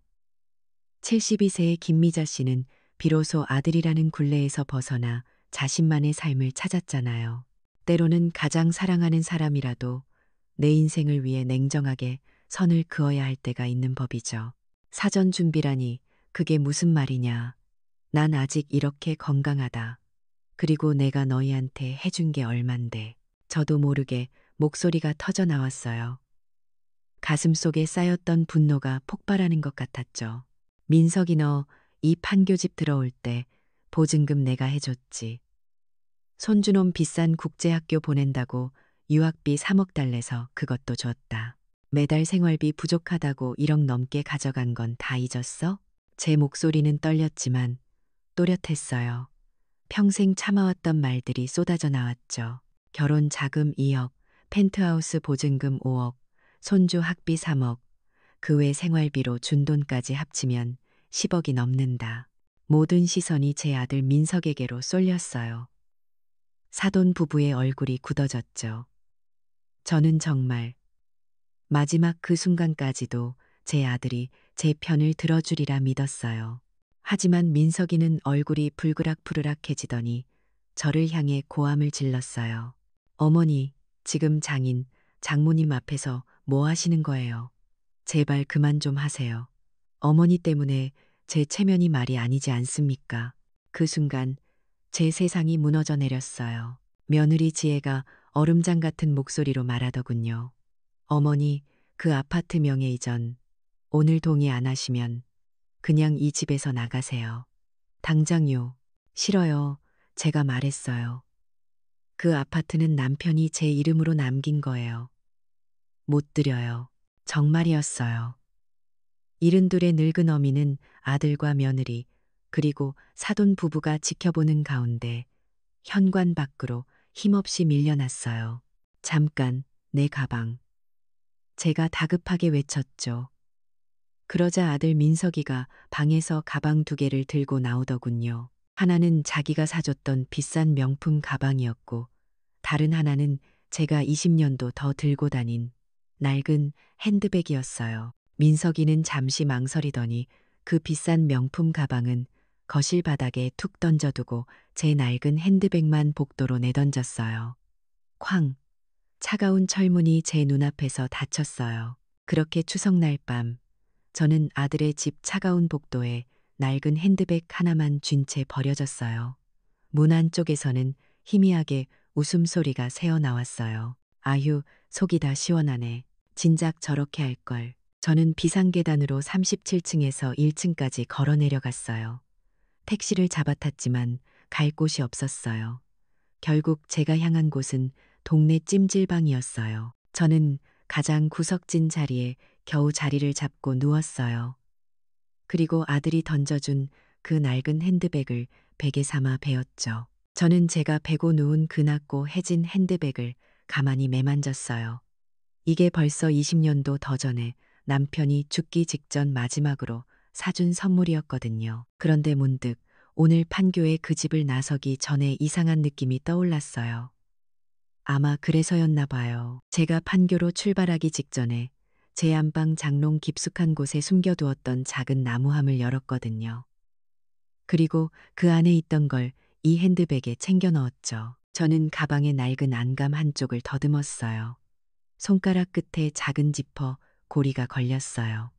72세의 김미자 씨는 비로소 아들이라는 굴레에서 벗어나 자신만의 삶을 찾았잖아요. 때로는 가장 사랑하는 사람이라도 내 인생을 위해 냉정하게 선을 그어야 할 때가 있는 법이죠. 사전 준비라니 그게 무슨 말이냐. 난 아직 이렇게 건강하다. 그리고 내가 너희한테 해준 게 얼만데. 저도 모르게 목소리가 터져 나왔어요. 가슴속에 쌓였던 분노가 폭발하는 것 같았죠. 민석이 너 이 판교집 들어올 때 보증금 내가 해줬지. 손주놈 비싼 국제학교 보낸다고 유학비 3억 달래서 그것도 줬다. 매달 생활비 부족하다고 1억 넘게 가져간 건 다 잊었어? 제 목소리는 떨렸지만 또렷했어요. 평생 참아왔던 말들이 쏟아져 나왔죠. 결혼 자금 2억, 펜트하우스 보증금 5억, 손주 학비 3억. 그 외 생활비로 준 돈까지 합치면 10억이 넘는다. 모든 시선이 제 아들 민석에게로 쏠렸어요. 사돈 부부의 얼굴이 굳어졌죠. 저는 정말 마지막 그 순간까지도 제 아들이 제 편을 들어주리라 믿었어요. 하지만 민석이는 얼굴이 불그락푸르락해지더니 저를 향해 고함을 질렀어요. 어머니, 지금 장모님 앞에서 뭐 하시는 거예요? 제발 그만 좀 하세요. 어머니 때문에 제 체면이 말이 아니지 않습니까? 그 순간 제 세상이 무너져 내렸어요. 며느리 지혜가 얼음장 같은 목소리로 말하더군요. 어머니, 그 아파트 명예 이전 오늘 동의 안 하시면 그냥 이 집에서 나가세요. 당장요. 싫어요. 제가 말했어요. 그 아파트는 남편이 제 이름으로 남긴 거예요. 못 드려요. 정말이었어요. 72의 늙은 어미는 아들과 며느리 그리고 사돈 부부가 지켜보는 가운데 현관 밖으로 힘없이 밀려났어요. 잠깐, 내 가방. 제가 다급하게 외쳤죠. 그러자 아들 민석이가 방에서 가방 2개를 들고 나오더군요. 하나는 자기가 사줬던 비싼 명품 가방이었고, 다른 하나는 제가 20년도 더 들고 다닌 낡은 핸드백이었어요. 민석이는 잠시 망설이더니 그 비싼 명품 가방은 거실 바닥에 툭 던져두고 제 낡은 핸드백만 복도로 내던졌어요. 쾅! 차가운 철문이 제 눈앞에서 닫혔어요. 그렇게 추석날 밤, 저는 아들의 집 차가운 복도에 낡은 핸드백 하나만 쥔 채 버려졌어요. 문 안쪽에서는 희미하게 웃음소리가 새어나왔어요. 아휴, 속이 다 시원하네. 진작 저렇게 할 걸. 저는 비상계단으로 37층에서 1층까지 걸어 내려갔어요. 택시를 잡아탔지만 갈 곳이 없었어요. 결국 제가 향한 곳은 동네 찜질방이었어요. 저는 가장 구석진 자리에 겨우 자리를 잡고 누웠어요. 그리고 아들이 던져준 그 낡은 핸드백을 베개 삼아 베었죠. 저는 제가 베고 누운 그 낮고 해진 핸드백을 가만히 매만졌어요. 이게 벌써 20년도 더 전에 남편이 죽기 직전 마지막으로 사준 선물이었거든요. 그런데 문득 오늘 판교에 그 집을 나서기 전에 이상한 느낌이 떠올랐어요. 아마 그래서였나 봐요. 제가 판교로 출발하기 직전에 제 안방 장롱 깊숙한 곳에 숨겨두었던 작은 나무함을 열었거든요. 그리고 그 안에 있던 걸 이 핸드백에 챙겨 넣었죠. 저는 가방의 낡은 안감 한쪽을 더듬었어요. 손가락 끝에 작은 지퍼, 고리가 걸렸어요.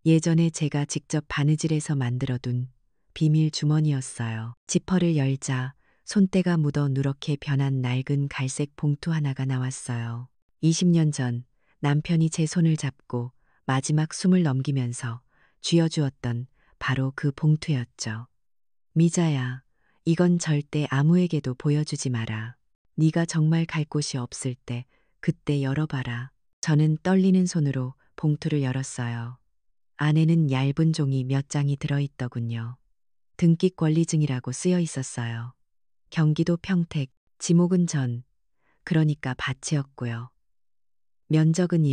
예전에 제가 직접 바느질해서 만들어둔 비밀 주머니였어요. 지퍼를 열자 손때가 묻어 누렇게 변한 낡은 갈색 봉투 하나가 나왔어요. 20년 전 남편이 제 손을 잡고 마지막 숨을 넘기면서 쥐어주었던 바로 그 봉투였죠. 미자야, 이건 절대 아무에게도 보여주지 마라. 네가 정말 갈 곳이 없을 때 그때 열어봐라. 저는 떨리는 손으로 봉투를 열었어요. 안에는 얇은 종이 몇 장이 들어있더군요. 등기 권리증이라고 쓰여 있었어요. 경기도 평택, 지목은 전, 그러니까 밭이었고요. 면적은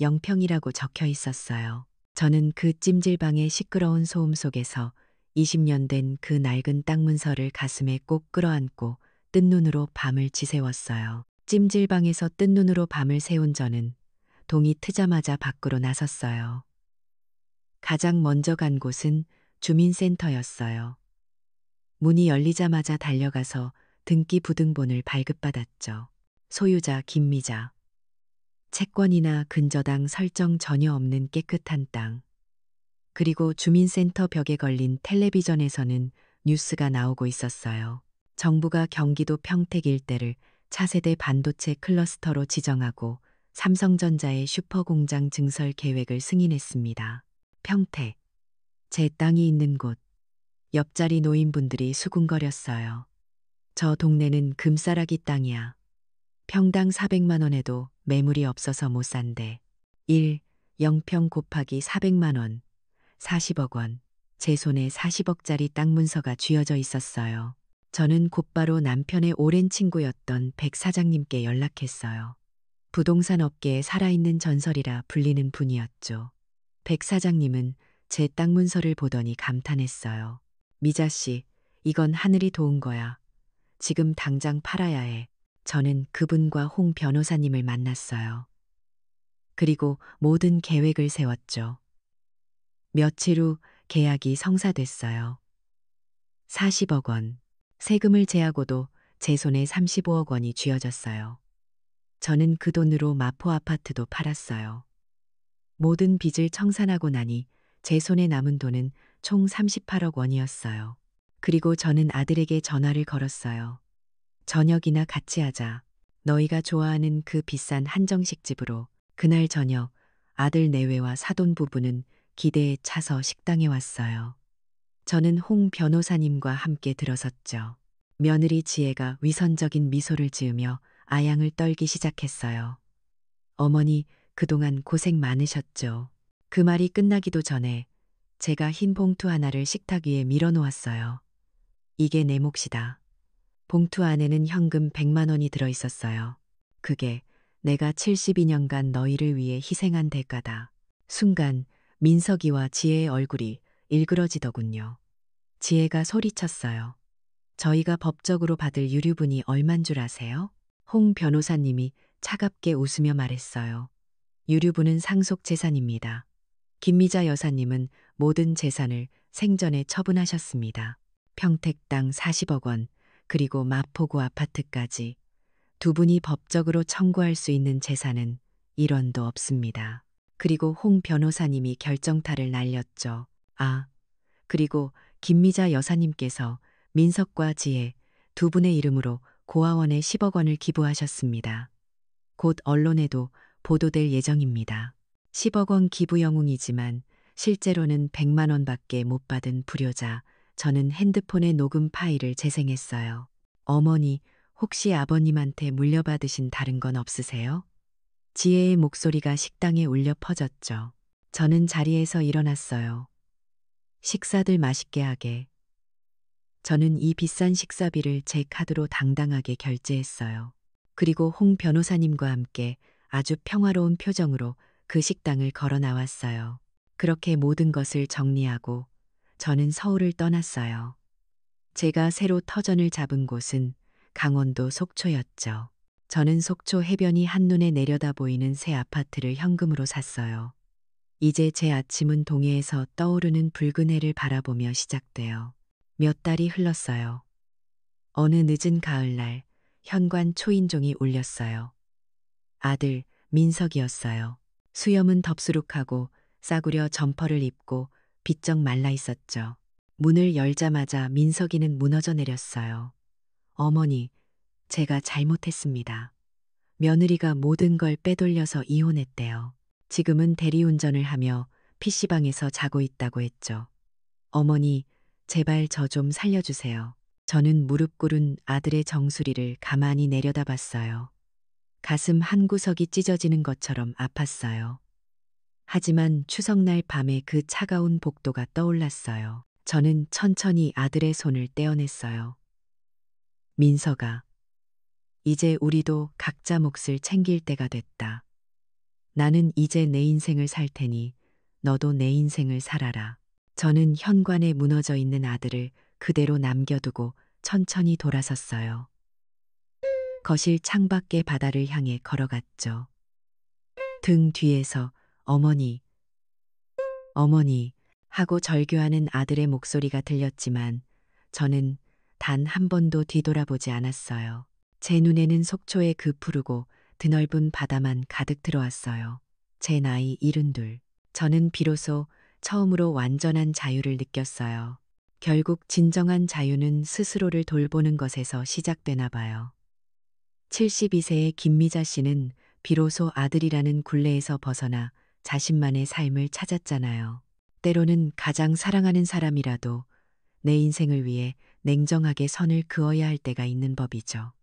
0평이라고 적혀 있었어요. 저는 그 찜질방의 시끄러운 소음 속에서 20년 된 그 낡은 땅 문서를 가슴에 꼭 끌어안고 뜬 눈으로 밤을 지새웠어요. 찜질방에서 뜬 눈으로 밤을 새운 저는 동이 트자마자 밖으로 나섰어요. 가장 먼저 간 곳은 주민센터였어요. 문이 열리자마자 달려가서 등기 부등본을 발급받았죠. 소유자 김미자. 채권이나 근저당 설정 전혀 없는 깨끗한 땅. 그리고 주민센터 벽에 걸린 텔레비전에서는 뉴스가 나오고 있었어요. 정부가 경기도 평택 일대를 차세대 반도체 클러스터로 지정하고 삼성전자의 슈퍼공장 증설 계획을 승인했습니다. 평택. 제 땅이 있는 곳. 옆자리 노인분들이 수군거렸어요. 저 동네는 금싸라기 땅이야. 평당 400만 원에도 매물이 없어서 못 산대. 0평 곱하기 400만 원. 40억 원. 제 손에 40억짜리 땅 문서가 쥐어져 있었어요. 저는 곧바로 남편의 오랜 친구였던 백 사장님께 연락했어요. 부동산 업계에 살아있는 전설이라 불리는 분이었죠. 백 사장님은 제 땅 문서를 보더니 감탄했어요. 미자 씨, 이건 하늘이 도운 거야. 지금 당장 팔아야 해. 저는 그분과 홍 변호사님을 만났어요. 그리고 모든 계획을 세웠죠. 며칠 후 계약이 성사됐어요. 40억 원. 세금을 제하고도 제 손에 35억 원이 쥐어졌어요. 저는 그 돈으로 마포 아파트도 팔았어요. 모든 빚을 청산하고 나니 제 손에 남은 돈은 총 38억 원이었어요. 그리고 저는 아들에게 전화를 걸었어요. 저녁이나 같이 하자. 너희가 좋아하는 그 비싼 한정식 집으로. 그날 저녁 아들 내외와 사돈 부부는 기대에 차서 식당에 왔어요. 저는 홍 변호사님과 함께 들어섰죠. 며느리 지혜가 위선적인 미소를 지으며 아양을 떨기 시작했어요. 어머니, 그동안 고생 많으셨죠. 그 말이 끝나기도 전에 제가 흰 봉투 하나를 식탁 위에 밀어놓았어요. 이게 내 몫이다. 봉투 안에는 현금 100만 원이 들어 있었어요. 그게 내가 72년간 너희를 위해 희생한 대가다. 순간 민석이와 지혜의 얼굴이 일그러지더군요. 지혜가 소리쳤어요. 저희가 법적으로 받을 유류분이 얼만 줄 아세요? 홍 변호사님이 차갑게 웃으며 말했어요. 유류분은 상속 재산입니다. 김미자 여사님은 모든 재산을 생전에 처분하셨습니다. 평택 땅 40억 원, 그리고 마포구 아파트까지 두 분이 법적으로 청구할 수 있는 재산은 1원도 없습니다. 그리고 홍 변호사님이 결정타를 날렸죠. 아, 그리고 김미자 여사님께서 민석과 지혜 두 분의 이름으로 고아원에 10억 원을 기부하셨습니다. 곧 언론에도 보도될 예정입니다. 10억 원 기부 영웅이지만 실제로는 100만 원밖에 못 받은 불효자. 저는 핸드폰에 녹음 파일을 재생했어요. 어머니, 혹시 아버님한테 물려받으신 다른 건 없으세요? 지혜의 목소리가 식당에 울려 퍼졌죠. 저는 자리에서 일어났어요. 식사들 맛있게 하게. 저는 이 비싼 식사비를 제 카드로 당당하게 결제했어요. 그리고 홍 변호사님과 함께 아주 평화로운 표정으로 그 식당을 걸어 나왔어요. 그렇게 모든 것을 정리하고 저는 서울을 떠났어요. 제가 새로 터전을 잡은 곳은 강원도 속초였죠. 저는 속초 해변이 한눈에 내려다 보이는 새 아파트를 현금으로 샀어요. 이제 제 아침은 동해에서 떠오르는 붉은 해를 바라보며 시작돼요. 몇 달이 흘렀어요. 어느 늦은 가을날 현관 초인종이 울렸어요. 아들 민석이었어요. 수염은 덥수룩하고 싸구려 점퍼를 입고 비쩍 말라 있었죠. 문을 열자마자 민석이는 무너져 내렸어요. 어머니, 제가 잘못했습니다. 며느리가 모든 걸 빼돌려서 이혼했대요. 지금은 대리운전을 하며 PC방에서 자고 있다고 했죠. 어머니, 제발 저 좀 살려주세요. 저는 무릎 꿇은 아들의 정수리를 가만히 내려다봤어요. 가슴 한 구석이 찢어지는 것처럼 아팠어요. 하지만 추석날 밤에 그 차가운 복도가 떠올랐어요. 저는 천천히 아들의 손을 떼어냈어요. 민석아, 이제 우리도 각자 몫을 챙길 때가 됐다. 나는 이제 내 인생을 살 테니 너도 내 인생을 살아라. 저는 현관에 무너져 있는 아들을 그대로 남겨두고 천천히 돌아섰어요. 거실 창밖의 바다를 향해 걸어갔죠. 등 뒤에서 어머니, 어머니 하고 절규하는 아들의 목소리가 들렸지만 저는 단 한 번도 뒤돌아보지 않았어요. 제 눈에는 속초의 그 푸르고 드넓은 바다만 가득 들어왔어요. 제 나이 72. 저는 비로소 처음으로 완전한 자유를 느꼈어요. 결국 진정한 자유는 스스로를 돌보는 것에서 시작되나 봐요. 72세의 김미자 씨는 비로소 아들이라는 굴레에서 벗어나 자신만의 삶을 찾았잖아요. 때로는 가장 사랑하는 사람이라도 내 인생을 위해 냉정하게 선을 그어야 할 때가 있는 법이죠.